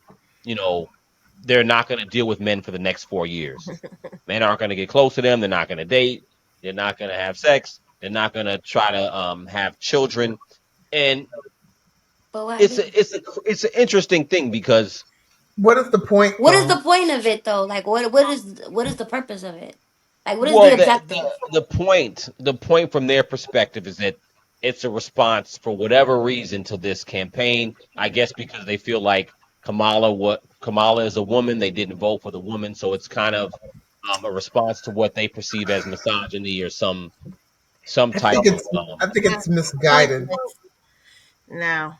they're not going to deal with men for the next 4 years. Men aren't going to get close to them. They're not going to date. They're not going to have sex. They're not going to try to have children. And it's an interesting thing because what is the point? What is the point of it though? Like what is the purpose of it? Like what is well, the objective? the point from their perspective is that it's a response for whatever reason to this campaign. I guess because they feel like Kamala is a woman, they didn't vote for the woman, so it's kind of a response to what they perceive as misogyny or some type of. I think it's misguided. No.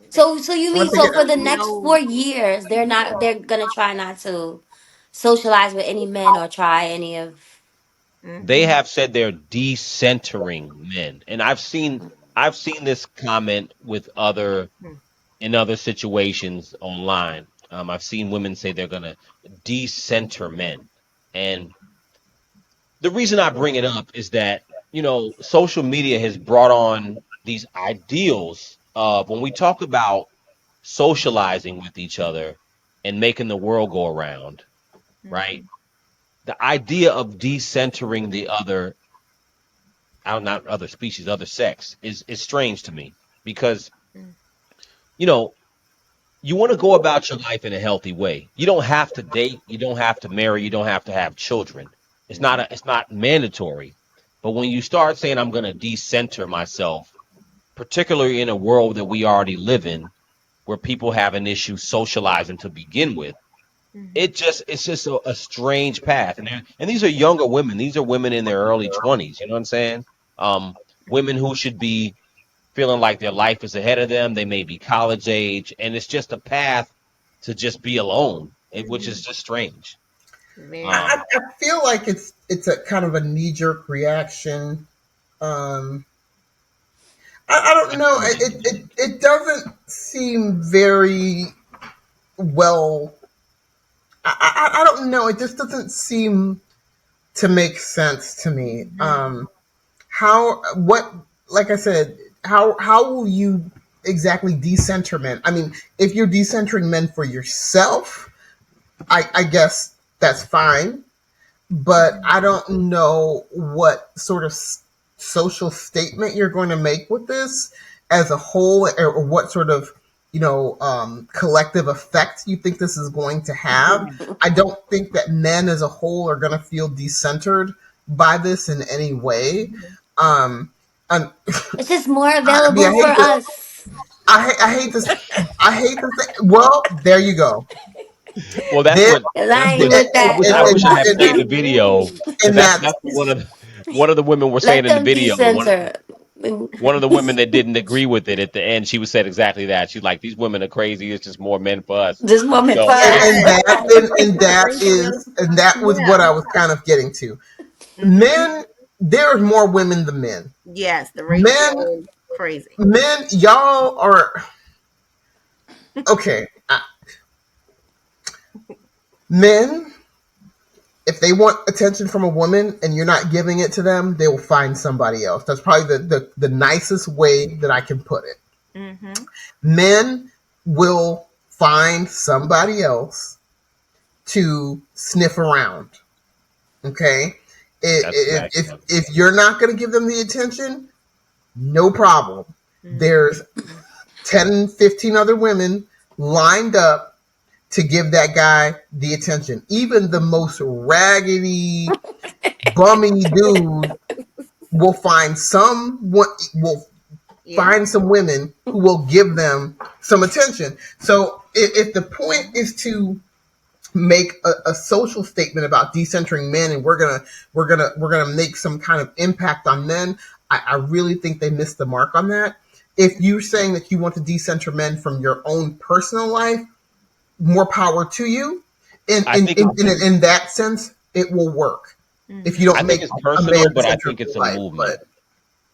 So you mean so for the next 4 years they're gonna try not to socialize with any men or try any of. They have said they're decentering men, and I've seen this comment with in other situations online. I've seen women say they're gonna decenter men, and the reason I bring it up is that social media has brought on these ideals of when we talk about socializing with each other and making the world go around, right? The idea of decentering the other, not other species, other sex, is strange to me because, you want to go about your life in a healthy way. You don't have to date. You don't have to marry. You don't have to have children. It's not mandatory. But when you start saying I'm going to decenter myself, particularly in a world that we already live in, where people have an issue socializing to begin with, it's just a strange path. And these are younger women. These are women in their early 20s. You know what I'm saying? Women who should be feeling like their life is ahead of them. They may be college age, and it's just a path to just be alone, which is just strange. I feel like it's a kind of a knee-jerk reaction. I don't know. It doesn't seem very well. I don't know. It just doesn't seem to make sense to me. Like I said, how will you exactly decenter men? I mean, if you're decentering men for yourself, I guess that's fine. But I don't know what sort of social statement you're going to make with this as a whole, or what sort of collective effect you think this is going to have. I don't think that men as a whole are going to feel decentered by this in any way. Um, and It's just more I mean, available for us. I hate this. I hate this. Well, there you go. Well, There, And I and, ain't with that. I No, wish I had and, played and, the video because and that's that's what one of the women were saying let in the them video. decenter. One of the women that didn't agree with it at the end, she was said exactly that. She's like, these women are crazy. It's just more men for us. This moment for So us. and Yes. that and that was what Yeah. I was kind of getting to. Hmm. Men, there's more women than men. Yes, the Men, ratio is crazy. y'all are okay. Men, if they want attention from a woman and you're not giving it to them, they will find somebody else. That's probably the nicest way that I can put it. Hmm. Men will find somebody else to sniff around. Okay, that's fact. if you're not going to give them the attention, no problem. There's 10, 15 other women lined up to give that guy the attention. Even the most raggedy, bummy dude will find will Yeah. find some women who will give them some attention. So if the point is to make a social statement about decentering men and we're gonna make some kind of impact on men, I really think they missed the mark on that. If you're saying that you want to decenter men from your own personal life, more power to you. In I in think in, in, in that sense, it will work. If you I don't think make it's a man personal, the but I center of think it's your a life, movement. but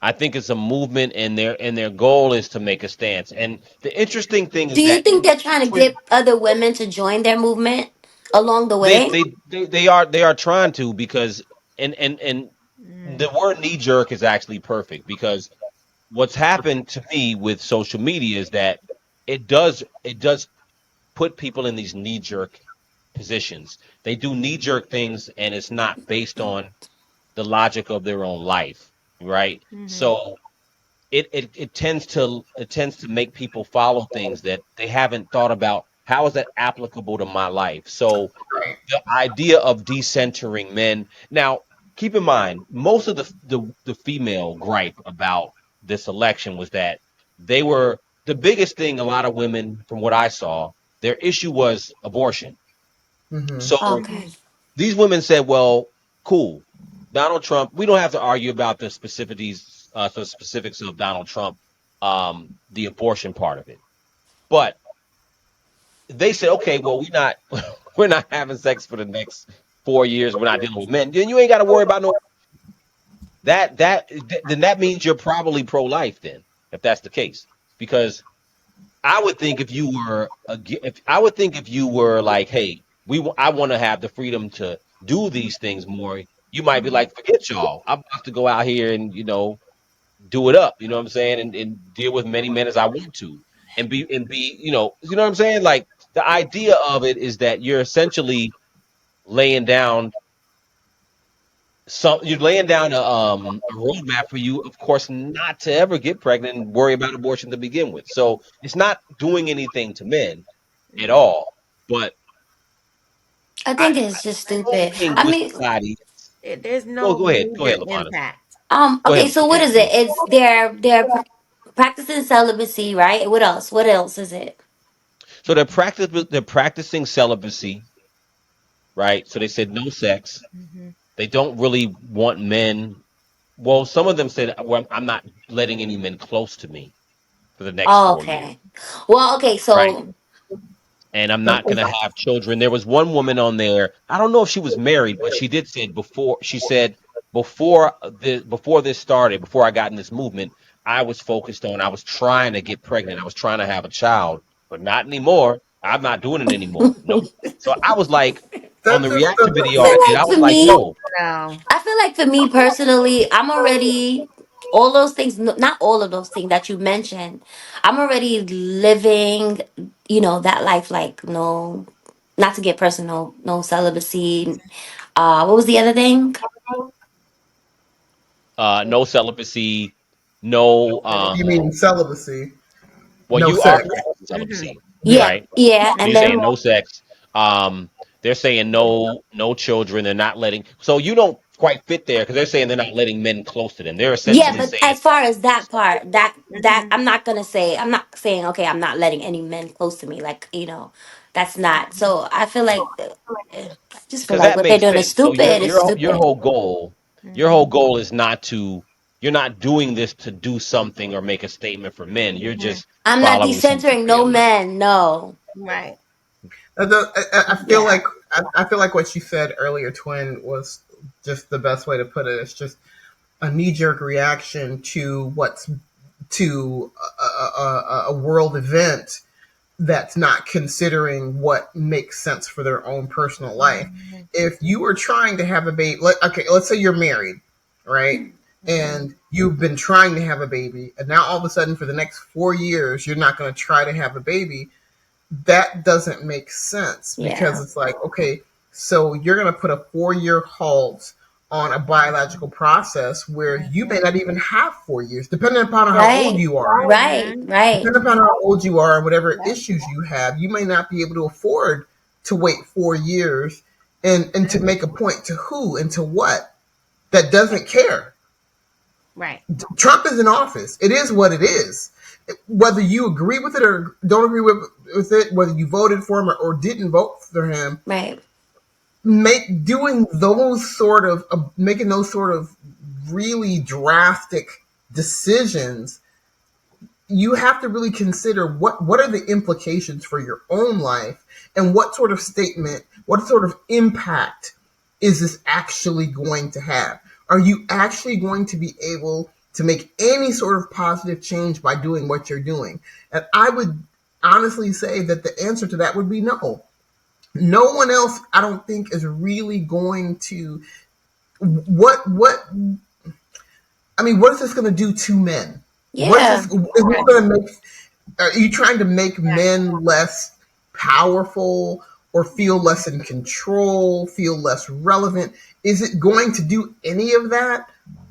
I think it's a movement, and their goal is to make a stance. And the interesting thing Do is you that think they're trying to with get other women to join their movement along the they way? they are trying to because and the word knee jerk is actually perfect because what's happened to me with social media is that it does put people in these knee jerk positions. They do knee jerk things and it's not based on the logic of their own life, right? So it tends to make people follow things that they haven't thought about. How is that applicable to my life? So the idea of decentering men. Now, keep in mind, most of the female gripe about this election was that they were the biggest thing. A lot of women, from what I saw, their issue was abortion. mm-hmm. So Okay. these women said, "Well, cool, Donald Trump. We don't have to argue about the specifics of Donald Trump, the abortion part of it, but." They said, okay, well, we're not having sex for the next 4 years. We're not dealing with men. Then you ain't got to worry about no then that means you're probably pro life then, if that's the case. Because I would think if you were if I would think if you were like, hey, I want to have the freedom to do these things more. You might be like, forget y'all. I'm about to go out here and do it up. You know what I'm saying? And deal with many men as I want to, and be you know what I'm saying? Like the idea of it is that you're essentially laying down you're laying down a roadmap for you, of course, not to ever get pregnant and worry about abortion to begin with. So it's not doing anything to men at all. But I I think it's just the whole stupid. thing I with mean, society. There's Well, no go major ahead, Lavana. impact. Go okay, ahead. so what is it? It's practicing celibacy, right? What else? What else is it? So they're practicing celibacy, right? So they said no sex. They don't really want men. Well, some of them said, well, I'm not letting any men close to me for the next Oh, 4 years, okay. Well, okay, right? so And I'm not going to have children. There was one woman on there. I don't know if she was married, but she did say before. She said before this started, before I got in this movement, I was focused on. I was trying to get pregnant. I was trying to have a child, but not anymore. I'm not doing it anymore. Nope. So I was like, on That the just reaction I video I feel did, I like was for like, me, yo, No. I feel like for me personally, I'm already all those things, not all of those things that you mentioned. I'm already living, that life like no, not to get personal, no celibacy. What was the other thing? no celibacy, no you mean celibacy? Well, No you are sex. practicing Mhm. celibacy, Yeah. Yeah, right? yeah, So and you're saying then no sex. They're saying no children. They're not letting. So you don't quite fit there because they're saying they're not letting men close to them. They're yeah, essentially but saying, as far as that part, that Mhm. I'm not saying okay, I'm not letting any men close to me. Like that's not. So I feel like I just feel because like that what they're makes doing is sense. So stupid. It's your stupid. whole goal, your Mhm. whole goal is not to. You're not doing this to do something or make a statement for men. You're Mhm. just I'm not following something decentering for no your life. men. No. Right. I feel Yeah. like I feel like what you said earlier, Twin, was just the best way to put it. It's just a knee jerk reaction to what's to a world event that's not considering what makes sense for their own personal life. Mhm. If you were trying to have a baby, okay, let's say you're married, right? Mhm. And you've been trying to have a baby, and now all of a sudden, for the next 4 years, you're not going to try to have a baby. That doesn't make sense because Yeah. it's like, okay, so you're going to put a 4 year halt on a biological process where you may Mhm. not even have 4 years, depending upon how old Right. you are. Right. Mhm. Right. Depending upon how old you are and whatever Yep. issues you have, you may not be able to afford to wait 4 years and to make a point to who and to what that doesn't care. Right. Trump is in office. It is what it is. Whether you agree with it or don't agree with it, whether you voted for him or didn't vote for him, Right. doing those sort of making those sort of really drastic decisions, you have to really consider what are the implications for your own life and what sort of statement, what sort of impact is this actually going to have? Are you actually going to be able to make any sort of positive change by doing what you're doing? And I would honestly say that the answer to that would be no. No one else, I don't think, is really going to. What I mean, what is this going to do to men? What is this? Yeah. Is this Right. going to make? Are you trying to make Right. men less powerful or feel less in control, feel less relevant? Is it going to do any of that?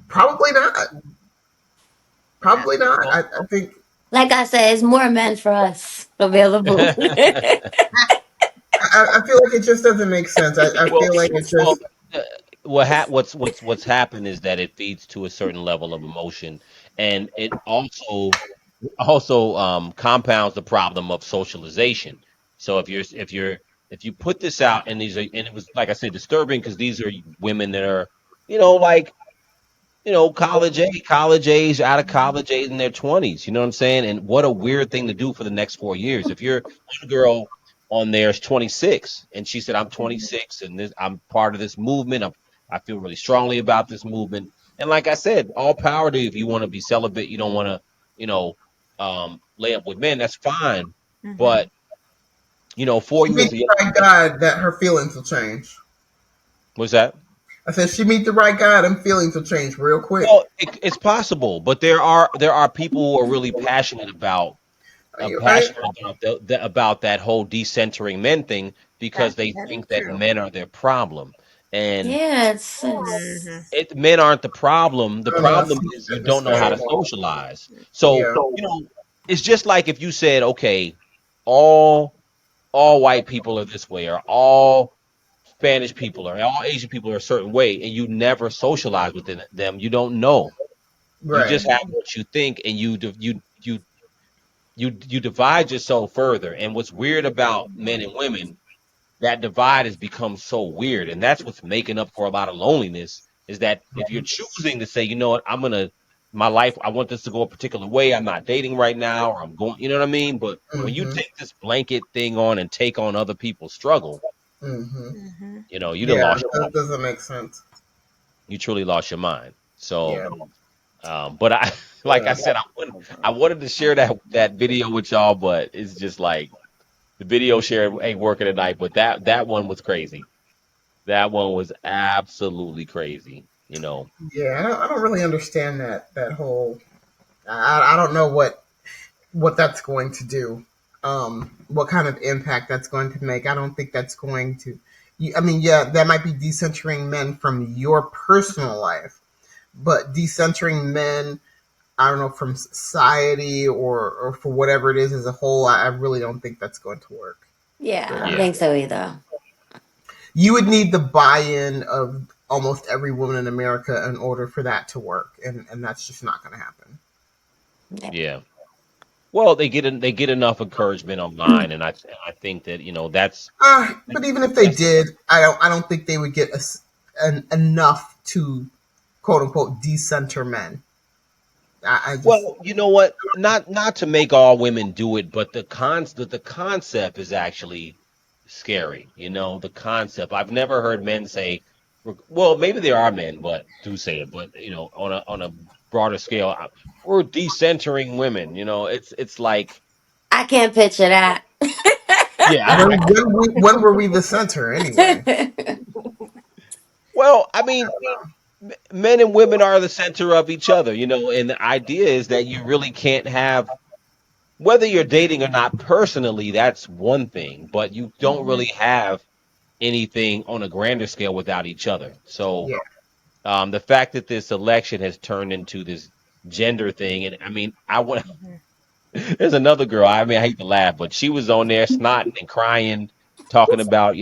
Probably not. Yeah. Probably not. Well, I think. Like I said, it's more men for us available. I feel like it just doesn't make sense. I well, feel like it well, just. uh, what's happened is that it feeds to a certain level of emotion, and it also compounds the problem of socialization. So if you put this out, and it was like I said, disturbing because these are women that are like college age, out of college age in their 20s. You know what I'm saying? And what a weird thing to do for the next 4 years. If you're one girl on there is 26, and she said, "I'm 26, and I'm part of this movement. I feel really strongly about this movement." And like I said, all power to you if you want to be celibate. You don't want to, you know, lay up with men. That's fine. But Mhm. 4 years Meet of the your right guy that her feelings will change. what's that? I said she meet the right guy, them feelings will change real quick. Well, it's possible, but there are people who are really passionate about I, about that whole decentering men thing because they That is think that true. men are their problem, and Yeah, it's Mhm. men aren't the problem. The I don't know. I problem see is you that this don't know how way. to socialize. So Yeah. it's just like if you said, okay, all all white people are this way, or all Spanish people, or all Asian people are a certain way, and you never socialize within them. You don't know. You Right. just have what you think, and you divide yourself further. And what's weird about men and women, that divide has become so weird, and that's what's making up for a lot of loneliness. Is that if you're choosing to say, you know what, my life, I want this to go a particular way. I'm not dating right now, or I'm going, you know what I mean? But when you Mm-hmm. take this blanket thing on and take on other people's struggle, Mm-hmm. Mhm. you done Yeah, lost your that mind. doesn't make sense. You truly lost your mind. So, Yeah. but I, like I Yeah. said, I wanted to share that video with y'all, but it's just like the video share ain't working tonight. But that one was crazy. That one was absolutely crazy. Yeah. I don't really understand that whole. I don't know what that's going to do. What kind of impact that's going to make. I don't think that's going to. I mean, yeah, that might be decentering men from your personal life, but decentering men I don't know, from society or for whatever it is as a whole, I really don't think that's going to work Yeah, I very don't well. Yeah. think so either. You would need the buy-in of almost every woman in America in order for that to work, and that's just not going to happen. Yeah. Yeah. Well, they get enough encouragement online, and I think that But even if they that's the did, I don't think they would get enough to quote unquote decenter men. I just well, you know what? Not to make all women do it, but the concept is actually scary. You know, the concept. I've never heard men say, well, maybe there are men, but do say it, but on a broader scale, we're decentering women. You know, it's like, I can't picture that. yeah, when were we the center anyway? well, I mean, men and women are the center of each other, and the idea is that you really can't have, whether you're dating or not personally, that's one thing, but you don't Mhm. really have anything on a grander scale without each other. So Yeah, the fact that this election has turned into this gender thing, and I mean, I want Mhm. there's another girl. I mean, I hate to laugh, but she was on there snotting and crying, talking about,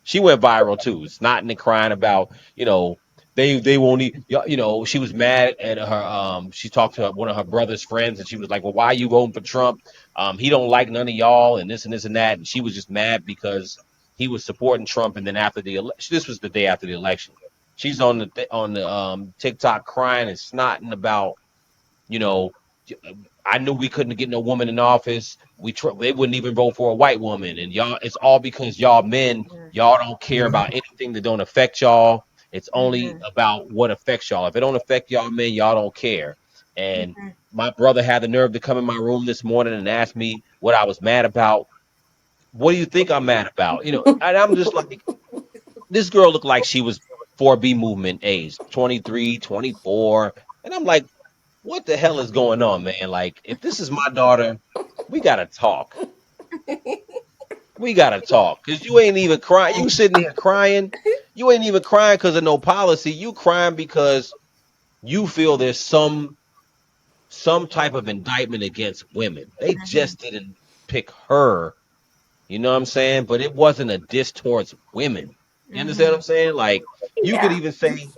she went viral too, snotting and crying about, they won't eat. She was mad at her. She talked to one of her brother's friends, and she was like, "Well, why are you voting for Trump? He don't like none of y'all, and this and this and that." And she was just mad because he was supporting Trump, and then after the election, this was the day after the election. She's on the TikTok crying and snotting about, you know, I knew we couldn't get no woman in office. They wouldn't even vote for a white woman, and y'all. It's all because y'all men, Mhm. y'all don't care yeah. about anything that don't affect y'all. It's only Mhm. about what affects y'all. If it don't affect y'all men, y'all don't care. And Mhm. my brother had the nerve to come in my room this morning and ask me what I was mad about. What do you think I'm mad about? And I'm just like, this girl looked like she was 4B movement age, 23, 24. And I'm like, what the hell is going on, man? Like, if this is my daughter, we gotta talk. We gotta talk. Cause you ain't even crying. You sitting here crying. You ain't even crying because of no policy. You crying because you feel there's some type of indictment against women. They Mhm. just didn't pick her. You know what I'm saying? But it wasn't a diss towards women. You understand what Mhm. I'm saying? Like, you could Yeah. even say,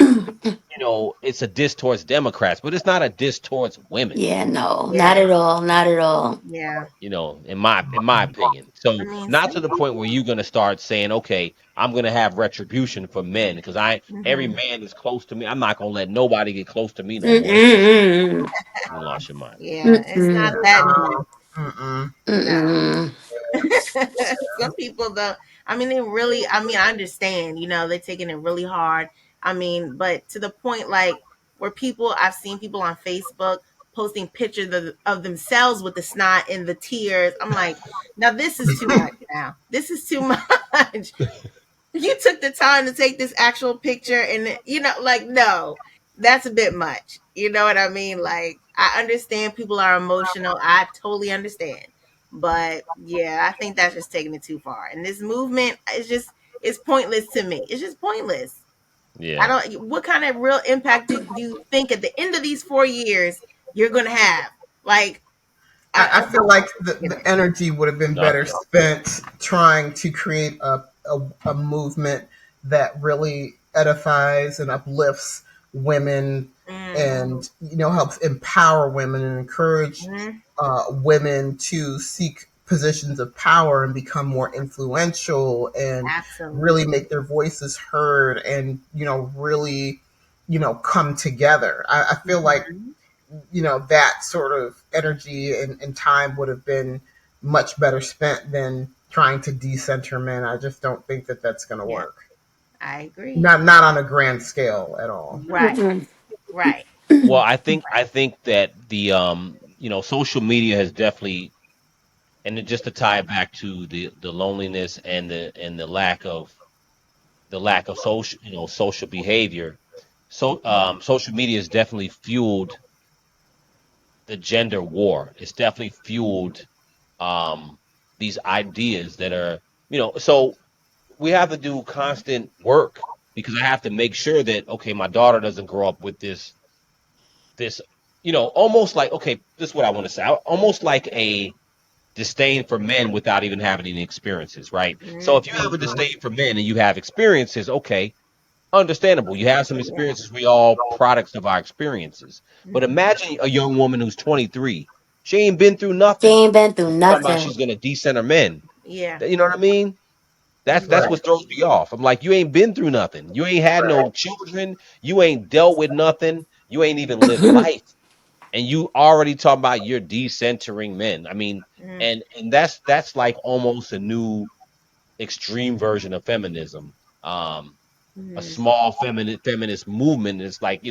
it's a diss towards Democrats, but it's not a diss towards women. Yeah, no, not Yeah. at all. Not at all. Yeah. In my opinion. I So mean, not to some the point people. where you're gonna start saying, okay, I'm gonna have retribution for men because every Mhm. man is close to me. I'm not gonna let nobody get close to me no more. It's just Mm-mm. you lost your mind. Yeah, it's not Mm-mm. that deep. Mm-mm. No. Mm-mm. Some people though, I mean, they really, I mean, I understand, they're taking it really hard. I mean, but to the point like where I've seen people on Facebook posting pictures of themselves with the snot and the tears. I'm like, now this is too much now. This is too much. You took the time to take this actual picture and like, no, that's a bit much. You know what I mean? Like, I understand people are emotional. I totally understand. But yeah, I think that's just taking it too far. And this movement is just, it's pointless to me. It's just pointless. I Yeah. don't, what kind of real impact do you think at the end of these 4 years you're going to have? Like, I feel like you the know, energy would have been better Nothing. spent trying to create a movement that really edifies and uplifts women mm, and helps empower women and encourage mm, women to seek positions of power and become more influential and really absolutely. make their voices heard and really come together. I feel like Mhm. that sort of energy and time would have been much better spent than trying to decenter men. I just don't think that that's going to Yeah, work. I agree. Not on a grand scale at all. Right, right. Well, I think that social media has definitely, and just to tie it back to the loneliness and the lack of social behavior. So social media has definitely fueled the gender war. It's definitely fueled um, these ideas that are, so we have to do constant work because I have to make sure that, okay, my daughter doesn't grow up with this almost like, okay, this is what I want to say. Almost like a disdain for men without even having any experiences, right? So if you have a Mhm. disdain for men and you have experiences, okay, understandable. You have some Yeah. experiences. We all products of our experiences. But Mhm. imagine a young woman who's 23. She ain't been through She nothing. ain't been through Talking about nothing. she's gonna decenter men. Yeah. You know what I mean? That's Right. what throws me off. I'm like, you ain't been through nothing. You ain't had no children. You ain't dealt with nothing. You ain't even lived life. And you already talking about you're decentering men. I mean, Mhm. and that's like almost a new extreme version of feminism. A Mhm. small feminist movement is like,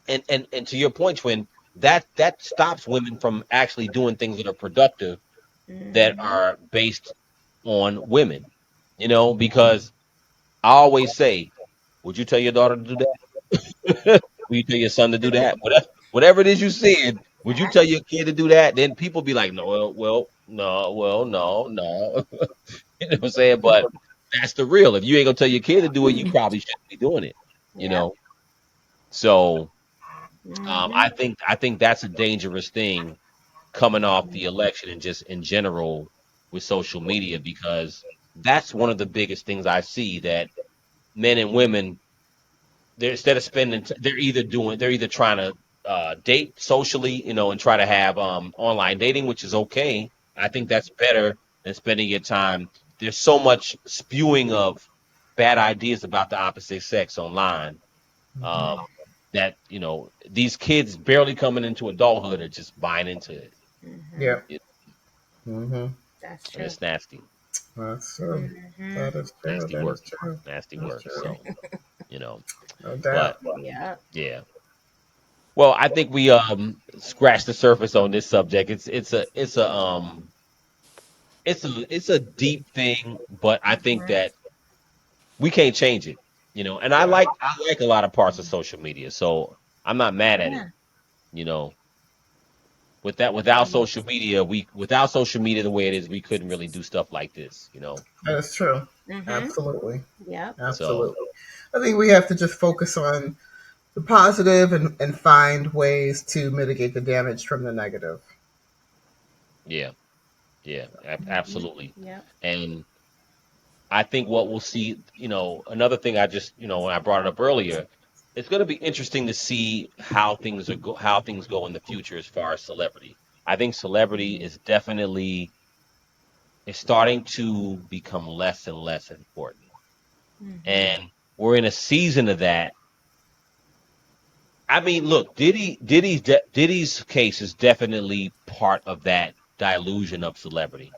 and to your point, twin, that stops women from actually doing things that are productive, that Mhm. are based on women. Because I always say, would you tell your daughter to do that? Will you tell your son to do that? Whatever it is you said, would you tell your kid to do that? Then people be like, no, well, no, well, no, no. You know what I'm saying? But that's the real. If you ain't gonna tell your kid to do it, you probably shouldn't be doing it. You Yep. know. So I Mhm. think that's a dangerous thing coming off the election and just in general with social media, because that's one of the biggest things I see, that men and women, they're, instead of spending they're either trying to date socially, and try to have online dating, which is okay. I think that's better than spending your time. There's so much spewing of bad ideas about the opposite sex online, Mhm. um, that these kids barely coming into adulthood are just buying into it. Mhm. Yep. It- Mhm. That's and true. it's nasty, That's true. Mhm. That is true. nasty That work, is true. nasty That's work. true. So you know, No but doubt. Yep. yeah. Well, I think we scratched the surface on this subject. It's a deep thing, but I think Mhm. that we can't change it. And I like a lot of parts of social media, so I'm not mad at it. Yeah. You know, without social media the way it is, we couldn't really do stuff like this. That is true. Mhm. Absolutely. Yep. So Absolutely. I think we have to just focus on the positive and find ways to mitigate the damage from the negative. yeah, yeah, Mhm. absolutely. Yep. And I think what we'll see, another thing I just, when I brought it up earlier, it's going to be interesting to see how things go in the future as far as celebrity. I think celebrity Mhm. is starting to become less and less important. Mhm. And we're in a season of that. I mean, look, Diddy's case is definitely part of that dilution of celebrity.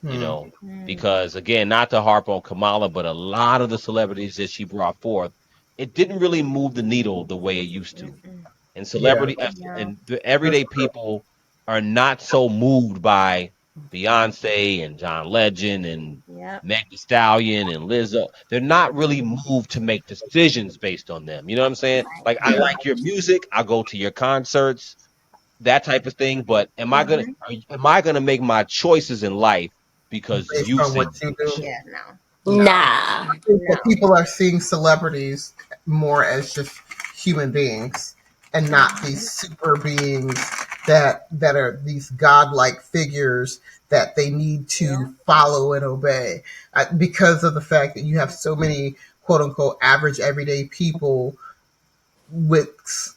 you Hmm. know, Mhm. because again, not to harp on Kamala, but a lot of the celebrities that she brought forth, it didn't really move the needle the way it used to. Mhm. And Yeah. Yeah. and the That's everyday true. people are not so moved by Beyonce and John Legend and Yep. Meg Thee Stallion and Lizzo. They're not really moved to make decisions based on them. You know what I'm saying? Right. Like, I Yeah. like your music, I'll go to your concerts, that type of thing. But Mhm. am I gonna make my choices in life because Based you on what sing you that do. shit? Yeah. No. No. Nah. I think that No. people are seeing celebrities more as just human beings and not these Mhm. super beings that are these godlike figures that they need Yeah. to follow and obey, because of the fact that you have so many quote unquote average everyday people with,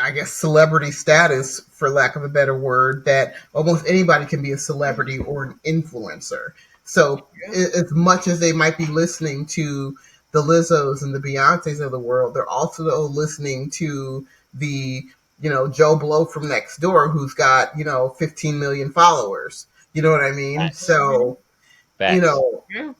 I guess, celebrity status, for lack of a better word, that almost anybody can be a celebrity or an influencer. So, as much as they might be listening to the Lizzos and the Beyoncés of the world, they're also listening to the, Joe Blow from next door who's got, 15 million followers. You know what I mean? Facts. So, you Facts. know, Mhm.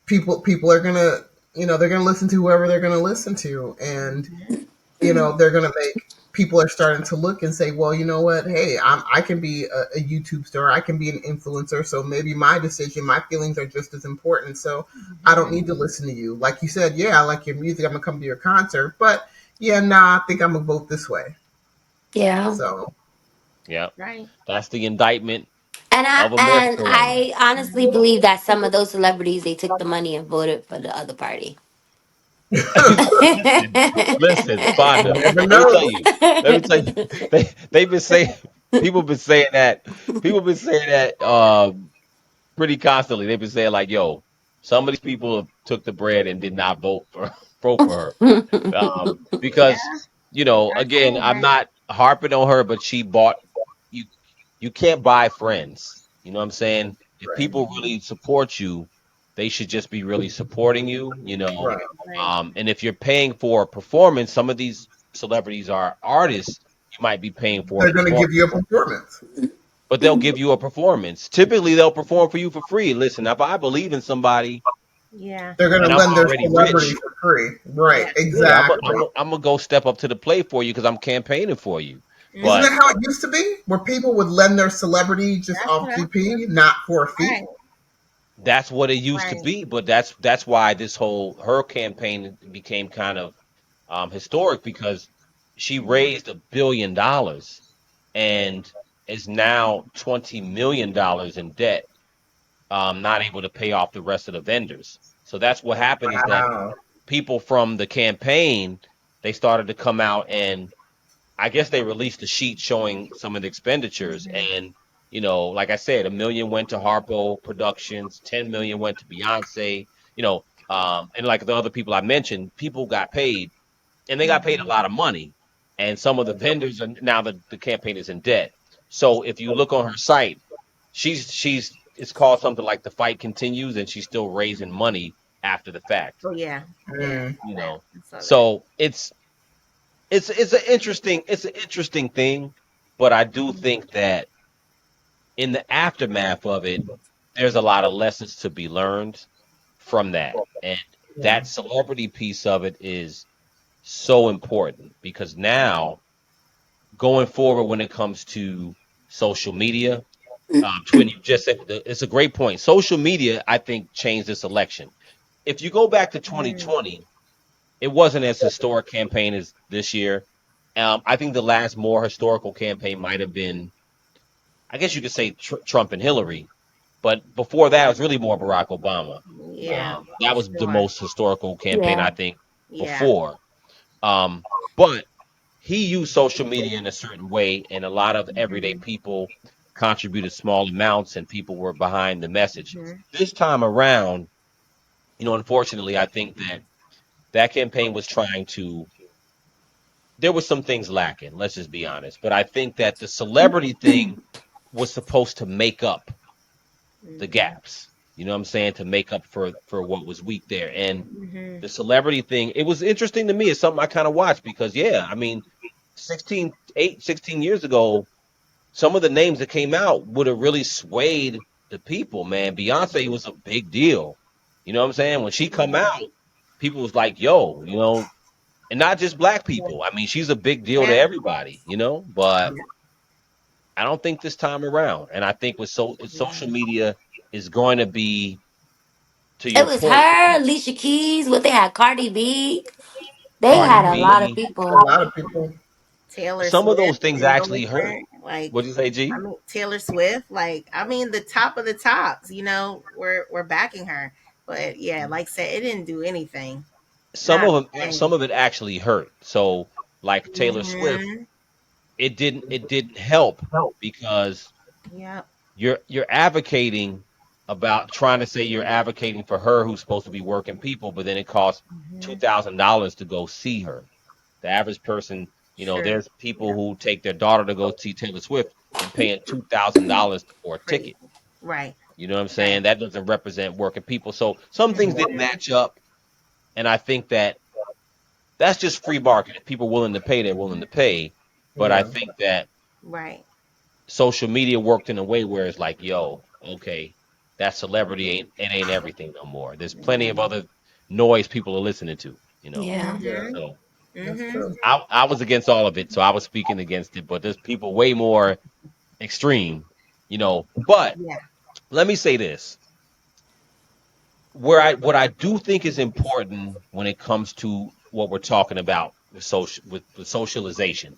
people are gonna, they're gonna listen to whoever they're gonna listen to, and Mhm. they're going to make, people are starting to look and say, well, you know what? Hey, I can be a YouTube star. I can be an influencer. So maybe my decision, my feelings are just as important. So I don't Mhm. need to listen to you. Like you said, yeah, I like your music. I'm going to come to your concert. But yeah, nah, I think I'm going to vote this way. Yeah. So, Yep. Right. That's the indictment And I of and America right now. I honestly Mhm. believe that some of those celebrities they took the money and voted for the other party. listen, listen, Fonda. Never Let me tell know. you. Let me tell you. They've been saying people been saying that people been saying that pretty constantly. They've been saying like, "Yo, some of these people took the bread and did not vote for vote for her." Yeah, Because I've again, seen I'm that. not harping on her, but she bought you. You can't buy friends. You know what I'm saying? If Right. people really support you, they should just be really supporting you. Right. Right. And if you're paying for a performance, some of these celebrities are artists. You might be paying for a They're going to give you a performance, performance. but they'll give you a performance. Typically, they'll perform for you for free. Listen, if I believe in somebody Yeah. They're going and to I'm lend their already celebrity rich, for free. Right. Yeah. yeah, Exactly. I'm gonna go step up to the plate for you because I'm campaigning for you. Isn't But that Hmm. how it used to be? Where people would lend their celebrity just That's off what I. GP, not for a fee? Right. that's what it used to Right. be. But that's why this whole her campaign became kind of historic because she Hmm. raised $1 billion and is now $20 million in debt, not able to pay off the rest of the vendors. So that's what happened is that Wow. people from the campaign they started to come out and I guess they released a sheet showing some of the expenditures, Hmm. and like I said, 1 million went to Harpo Productions, 10 million went to Beyonce, and like the other people I mentioned, people got paid, and they got paid a Hmm. lot of money, and some of the vendors are now the campaign is in debt. So if you look on her site, she's it's called something like the fight continues, and she's still raising money after the fact, Oh yeah. Yeah. Mm, you know. I saw that. So it's an interesting thing, but I do Hmm. think that in the aftermath of it, there's a lot of lessons to be learned from that. And yeah. that celebrity piece of it is so important because now going forward when it comes to social media, Twin, you just said it's a great point. Social media, I think, changed this election. If you go back to Hmm. 2020, it wasn't as historic campaign as this year. I think the last more historical campaign might have been, I guess you could say Trump and Hillary, but before that, it was really more Barack Obama. Yeah. That For was the sure. most historical campaign Yeah. I think Yeah. before. Um, but he used social media in a certain way, and a lot of everyday Hmm. people contributed small amounts, and people were behind the message. Hmm. This time around, unfortunately, I think that campaign was trying to there was some things lacking, let's just be honest. But I think that the celebrity thing was supposed to make up the Hmm. gaps. You know what I'm saying? To make up for what was weak there. And Hmm. the celebrity thing, it was interesting to me. It's something I kind of watched because yeah, I mean, 16 years ago, some of the names that came out would have really swayed the people, man. Beyonce was a big deal. You know what I'm saying? When she come out, people was like, yo, and not just black people. I mean, she's a big deal to Yeah. everybody. But Yeah. I don't think this time around. And I think with social media is going to be to It your was point, her, Alicia Keys. What they had, Cardi B. They Cardi had a Hmm. lot of B. A people. lot of people. Taylor Some of Swift those things actually hurt. endorsement, like What'd you say, I G? mean Taylor Swift, like I mean the top of the tops, we're backing her. But yeah, like I said, it didn't do anything. Not a Some thing. of it actually hurt. So like Taylor Swift, Hmm. it didn't help because Yep. you're advocating about trying to say you're advocating for her who's supposed to be working people, but then it costs Hmm. $2,000 to go see her. The average person, True. there's people Yeah. who take their daughter to go see Taylor Swift and paying $2,000 for a Crazy. ticket. Right. You know what I'm Right. saying? That doesn't represent working people. So some things didn't Hmm. match up, and I think that's just free market. If people are willing to pay, they're willing to pay. But I Yeah. think that Right. social media worked in a way where it's like, yo, okay, that celebrity ain't everything no more. There's plenty of Hmm. other noise people are listening to. Yeah. Yeah. So That's Hmm. true. I was against all of it, so I was speaking against it. But there's people way more extreme. But Yeah. let me say this: what I do think is important when it comes to what we're talking about with socialization,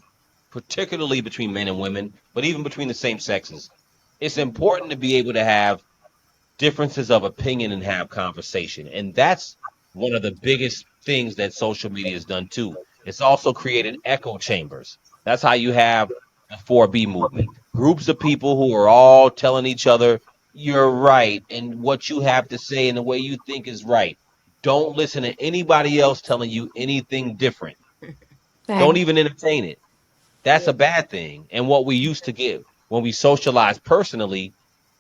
particularly between men and women, but even between the same sexes, it's important to be able to have differences of opinion and have conversation. And that's one of the biggest things that social media has done too. It's also created echo chambers. That's how you have the 4B movement. Groups of people who are all telling each other, you're right, and what you have to say and the way you think is right. Don't listen to anybody else telling you anything different. Don't Right. even entertain it. That's Yeah. a bad thing. And what we used to get when we socialize personally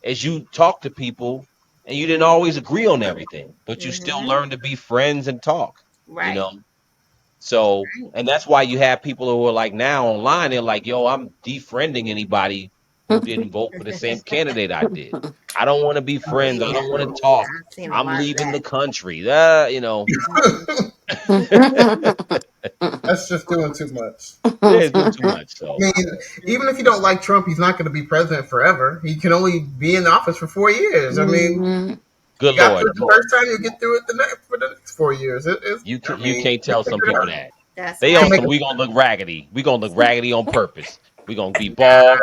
is you talk to people and you didn't always agree on everything, but you still Mm-hmm. learn to be friends and talk, you Right. know? So, and that's why you have people who are like now online, they're like, yo, I'm defriending anybody who didn't vote for the same candidate I did. I don't want to be Oh friends. I yeah. don't want to talk. I've seen a I'm lot of leaving that. the country. Mhm. That's just doing too much. Yeah, it's doing too much. I So, mean, even if you don't like Trump, he's not going to be president forever. He can only be in office for 4 years. I mean, Mhm. good you got Lord. through it the first time, you get through it for the next 4 years. I You mean, can't he'll tell some figure it people out. that. That's They He'll on right. make some it. we gonna look raggedy. We gonna look raggedy on purpose. We gonna be bald,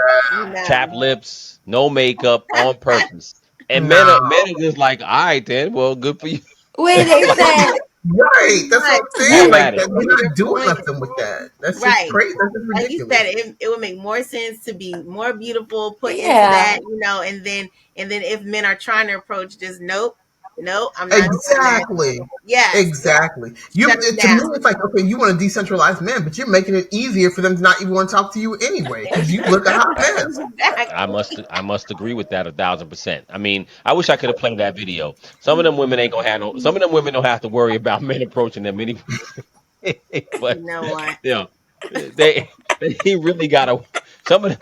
chap No. lips, no makeup on purpose. And No, men are just like, all right then, well, good for you. Wait, I'm they like, said. right? Pretty That's what much. I'm have saying. Like, Like at it. that, to you're your not doing point, nothing with that. That's just right. crazy. That's just Like you said, ridiculous. it would make more sense to be more beautiful, put into Yeah. that, and then if men are trying to approach, just nope, nope, I'm not doing that. Exactly. Yes, Exactly. shut them To me, down. it's like, okay, you want to decentralize men, but you're making it easier for them to not even want to talk to you anyway because you look a hot mess. Exactly. I must agree with that 1,000%. I mean, I wish I could have played that video. Some of them women ain't gonna have no. Some of them women don't have to worry about men approaching them anyway. You But know what? you know, they really gotta. Some of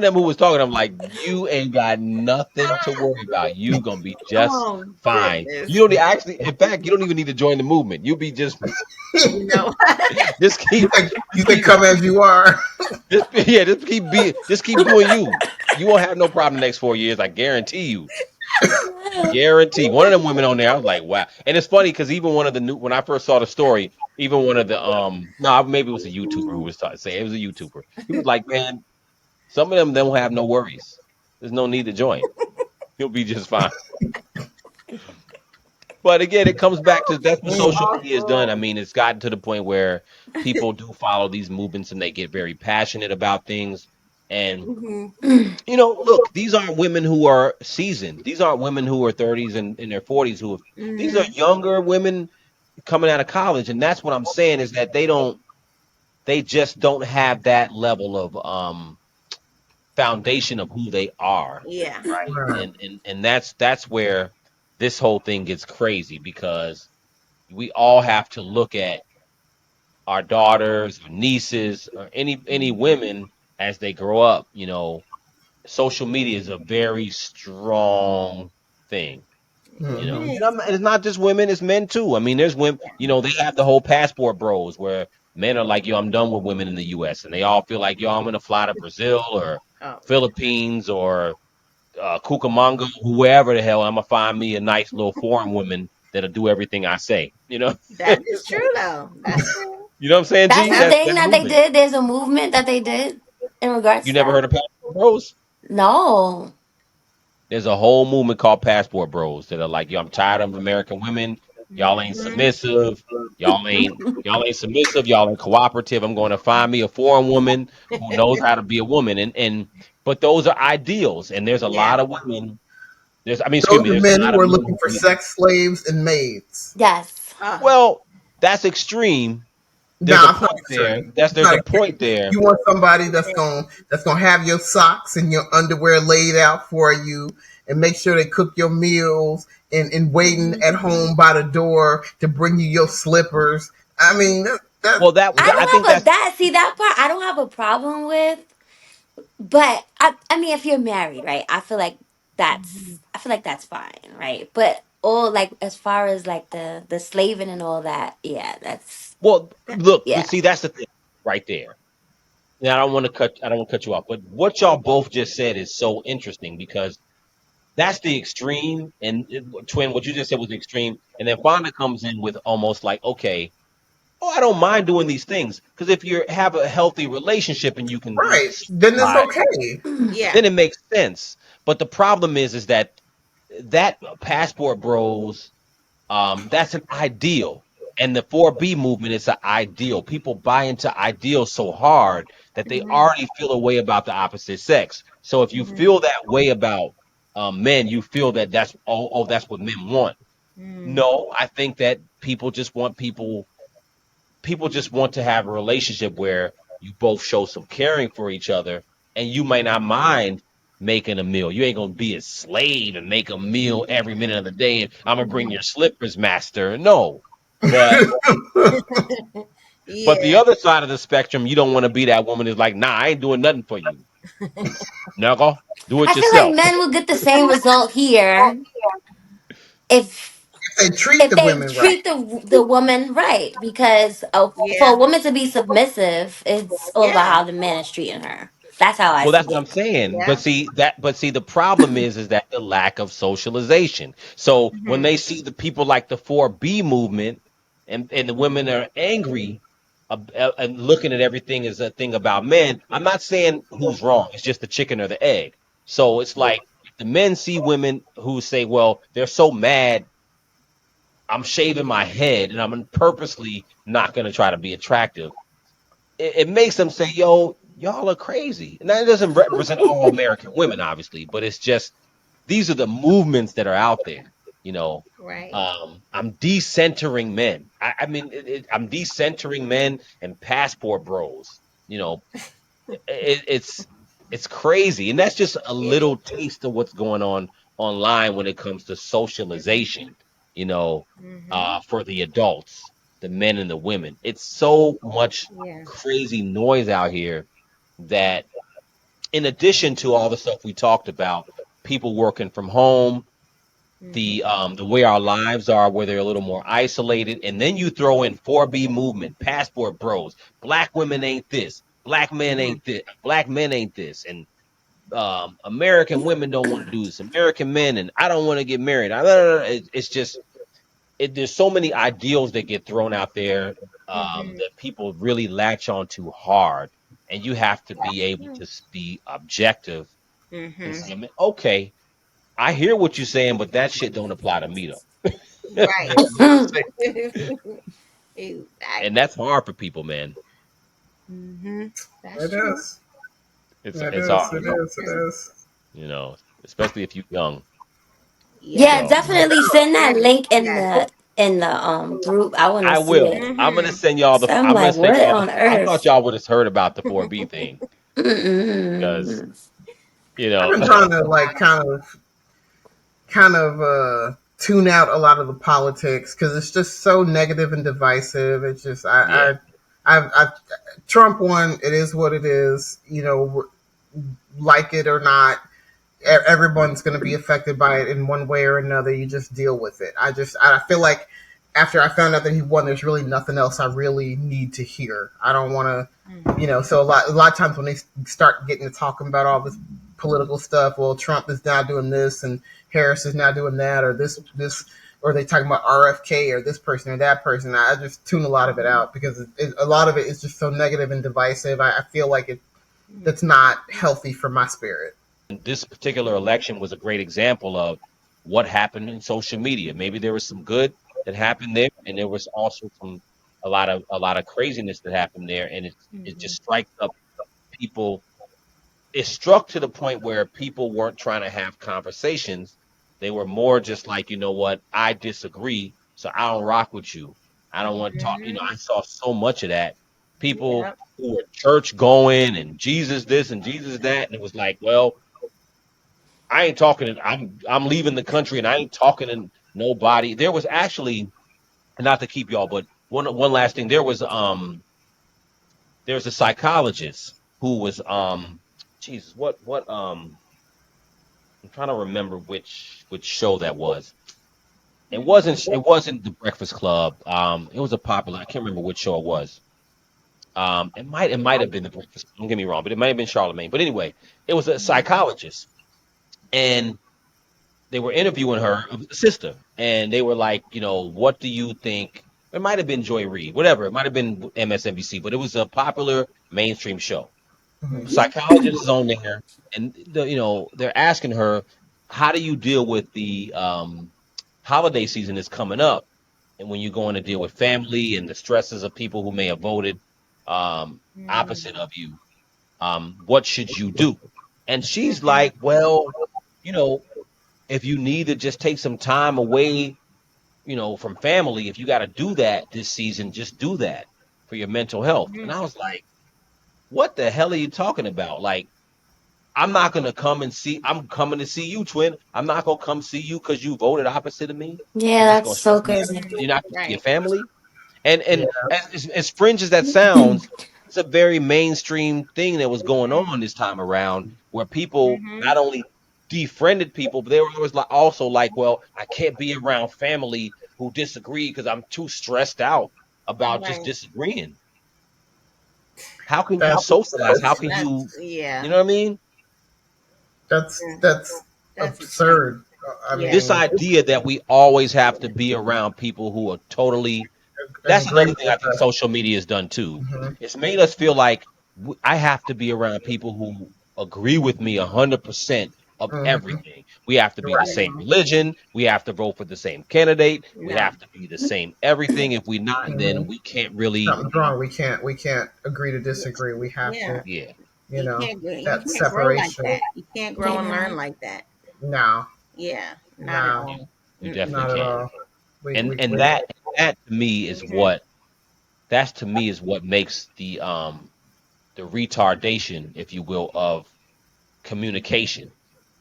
them who was talking, I'm like, you ain't got nothing to worry about. You gonna be just Oh fine. goodness. You don't actually, in fact, you don't even need to join the movement. You'll be just You know. just You keep say, you just say, keep come as you are. yeah, just keep doing you. You won't have no problem the next 4 years. I guarantee you. Guarantee. One of them women on there, I was like, wow. And it's funny because even one of the new when I first saw the story, even one of the no, maybe it was a YouTuber who was saying it was a YouTuber. He was like, man, some of them don't have no worries. There's no need to join. He'll be just fine. But again, it comes back to that's what social media has done. I mean, it's gotten to the point where people do follow these movements and they get very passionate about things. And Hmm. look, these aren't women who are seasoned. These aren't women who are 30s and in their 40s who have, these are Hmm. younger women coming out of college. And that's what I'm saying is that they just don't have that level of foundation of who they are. Yeah. Right. Right. And that's where this whole thing gets crazy because we all have to look at our daughters, or nieces, or any women as they grow up. Social media is a very strong thing. It Hmm. And is. it's not just women; it's men too. I mean, there's women. They have the whole passport bros where men are like, "Yo, I'm done with women in the U.S." and they all feel like, "Yo, I'm gonna fly to Brazil or Oh yeah. Philippines or Cucamonga, whoever the hell. I'm gonna find me a nice little foreign woman that'll do everything I say." That is true though. That's true. You know what I'm saying, That's G? the Yep. That's thing that that they movement. did. There's a movement that they did in regards You to never that. heard of passport bros? No. There's a whole movement called passport bros that are like, yo, I'm tired of American women. Y'all ain't Hmm. submissive. Y'all ain't submissive. Y'all ain't cooperative. I'm going to find me a foreign woman who knows how to be a woman. And but those are ideals. And there's a Yeah. lot of women. Excuse Those me. are There's a men lot who of are men looking who for believe. sex slaves and maids. Yes. Oh. Well, that's extreme. There's a Nah, it's not point there. extreme. That's It's there's not a extreme. point there. You want somebody that's gonna have your socks and your underwear laid out for you, and make sure they cook your meals and waiting at home by the door to bring you your slippers. I mean, Well, I I think don't have that's that. See, that part I don't have a problem with. But I mean, if you're married, right? I feel like that's fine, right? But all like as far as like the slaving and all that, yeah, that's well. That, Look, but yeah. see, that's the thing right there. Now I don't want to cut you off, but what y'all both just said is so interesting because that's the extreme, and twin, what you just said was the extreme, and then Fonda comes in with almost like, okay, oh, I don't mind doing these things because if you have a healthy relationship and you can right. Then it's socialize, okay. yeah. then it makes sense. But the problem is that passport bros That's an ideal. And the 4B movement is an ideal. People buy into ideals so hard that they Mhm. already feel a way about the opposite sex. So if you Mhm. feel that way about men, you feel that that's that's what men want. Mhm. No, I think that people just want to have a relationship where you both show some caring for each other, and you might not mind making a meal. You ain't gonna be a slave and make a meal every minute of the day. And I'm gonna bring Mhm. your slippers, master. No, but the Yeah. other side of the spectrum, you don't want to be that woman who's like, nah, I ain't doing nothing for you. Knuckle, do it I feel like yourself. men would get the same result here if They treat if the they women right. treat the woman right, because for Yeah. a woman to be submissive, it's all about Yeah. how the man is treating her. That's how I Well, see that's what I'm it. saying. Yeah. But see, the problem is that the lack of socialization. So when Mhm. they see the people like the 4B movement and the women are angry and looking at everything as a thing about men, I'm not saying who's wrong. It's just the chicken or the egg. So it's like if the men see women who say, well, they're so mad, I'm shaving my head and I'm purposely not going to try to be attractive. It makes them say, "Yo, y'all are crazy." And that doesn't represent all American women, obviously, but it's just these are the movements that are out there. You know, Right. I'm decentering men. I mean, I'm decentering men and passport bros. You know, it's crazy, and that's just a It little taste of what's going on online when it comes to socialization. You know, Mhm. for the adults, the men and the women, it's so much Yeah. crazy noise out here that, in addition to all the stuff we talked about, people working from home, Mhm. the way our lives are, where they're a little more isolated, and then you throw in 4B movement, passport bros, black women ain't this, black men Mhm. ain't this, black men ain't this, and American women don't want to do this, American men, and I don't want to get married. It's just there's so many ideals that get thrown out there Mhm. that people really latch on too hard, and you have to be That's able true. to be objective and Mhm. say, "Man, okay, I hear what you're saying, but that shit don't apply to me though." You Right. know what I'm saying? And Exactly. that's hard for people, man. Mhm. That's It true. is. It's It it's is. hard, It is. It is. you know, especially if you're young. Yeah. Yeah, So definitely send that Very. link Yes. in the group. I want to I see will. it. I'm gonna Mhm. send y'all the. So I'm I'm gonna like, send what y'all the. on I thought earth? y'all would have heard about the 4B thing because Mm-mm. you I've know. been trying to like kind of tune out a lot of the politics because it's just so negative and divisive. It's just Yeah. I Trump won. It is what it is. You know, like it or not, everyone's going to be affected by it in one way or another. You just deal with it. I feel like after I found out that he won, there's really nothing else I really need to hear. I don't want to, Mhm. so a lot of times when they start getting to talking about all this political stuff, well, Trump is now doing this and Harris is now doing that, or this, or they talking about RFK or this person or that person. I just tune a lot of it out because a lot of it is just so negative and divisive. I feel like that's not healthy for my spirit. This particular election was a great example of what happened in social media. Maybe there was some good that happened there, and there was also a lot of craziness that happened there, and it just Mhm. strikes up people. It struck to the point where people weren't trying to have conversations. They were more just like, you know what, I disagree, so I don't rock with you. I don't want to talk. You know, Mhm. I saw so much of that. People Yep. who were church going and Jesus this and Jesus that, and it was like, well, I ain't talking. I'm leaving the country, and I ain't talking to nobody. There was actually, not to keep y'all, but one last thing. There's a psychologist who was Jesus, what I'm trying to remember which show that was. It wasn't the Breakfast Club. It was a popular. I can't remember which show it was. It might have been the Breakfast. Don't get me wrong, but it might have been Charlemagne. But anyway, it was a psychologist, and they were interviewing her sister, and they were like, what do you think? It might have been Joy Reid, whatever. It might have been MSNBC, but it was a popular mainstream show. Mhm. Psychologist is on there, and they're asking her, how do you deal with the holiday season is coming up, and when you're going to deal with family and the stresses of people who may have voted opposite Mm. of you, what should you do? And she's like, well, you know, if you need to just take some time away, from family, if you got to do that this season, just do that for your mental health. And I was like, what the hell are you talking about? Like, I'm not gonna come and see. I'm coming to see you, twin. I'm not gonna come see you because you voted opposite of me. Yeah, You just that's gonna so stress me out. crazy. You're not gonna see your Right. family. And Yeah. as fringe as that sounds, it's a very mainstream thing that was going on this time around, where people Mm-hmm. not only defriended people, but they were always like also like, well, I can't be around family who disagree because I'm too stressed out about just Right. disagreeing. How can you That's socialize? How can That's you, you yeah. know what I mean? that's Yeah. that's That's insane. absurd. I Yeah. This mean, idea that we always have to be around people who are totally, and that's agree another thing I with think us. social media has done too. Hmm. It's made us feel like I have to be around people who agree with me 100% of Hmm. everything. We have to be the Right. same No. religion. We have to vote for the same candidate. We No. have to be the same everything. If we're not, Hmm. then we can't really, Something's wrong. We can't agree to disagree. We have Yeah. to, yeah. You that can't grow like separation. that. You can't grow and Yeah. learn like that. No, Yeah. Not at no, Yeah, all. you definitely Mm-mm. not at can. all. We And we and we. that to me is Mm-hmm. what that's to me is what makes the retardation, if you will, of communication.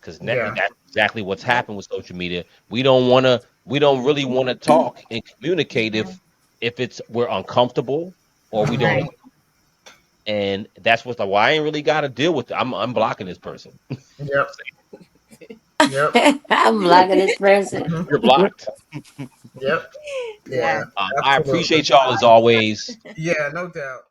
Because Yeah. that's exactly what's Yep. happened with social media. We don't really want to talk and communicate if it's we're uncomfortable or we don't Right. agree. And that's what's like, well, I ain't really got to deal with it. I'm blocking this person. Yep. Yep. I'm blocking this person. Hmm. You're blocked. Yep. Yeah. Yeah. I Absolutely. appreciate y'all as always. Yeah. No doubt.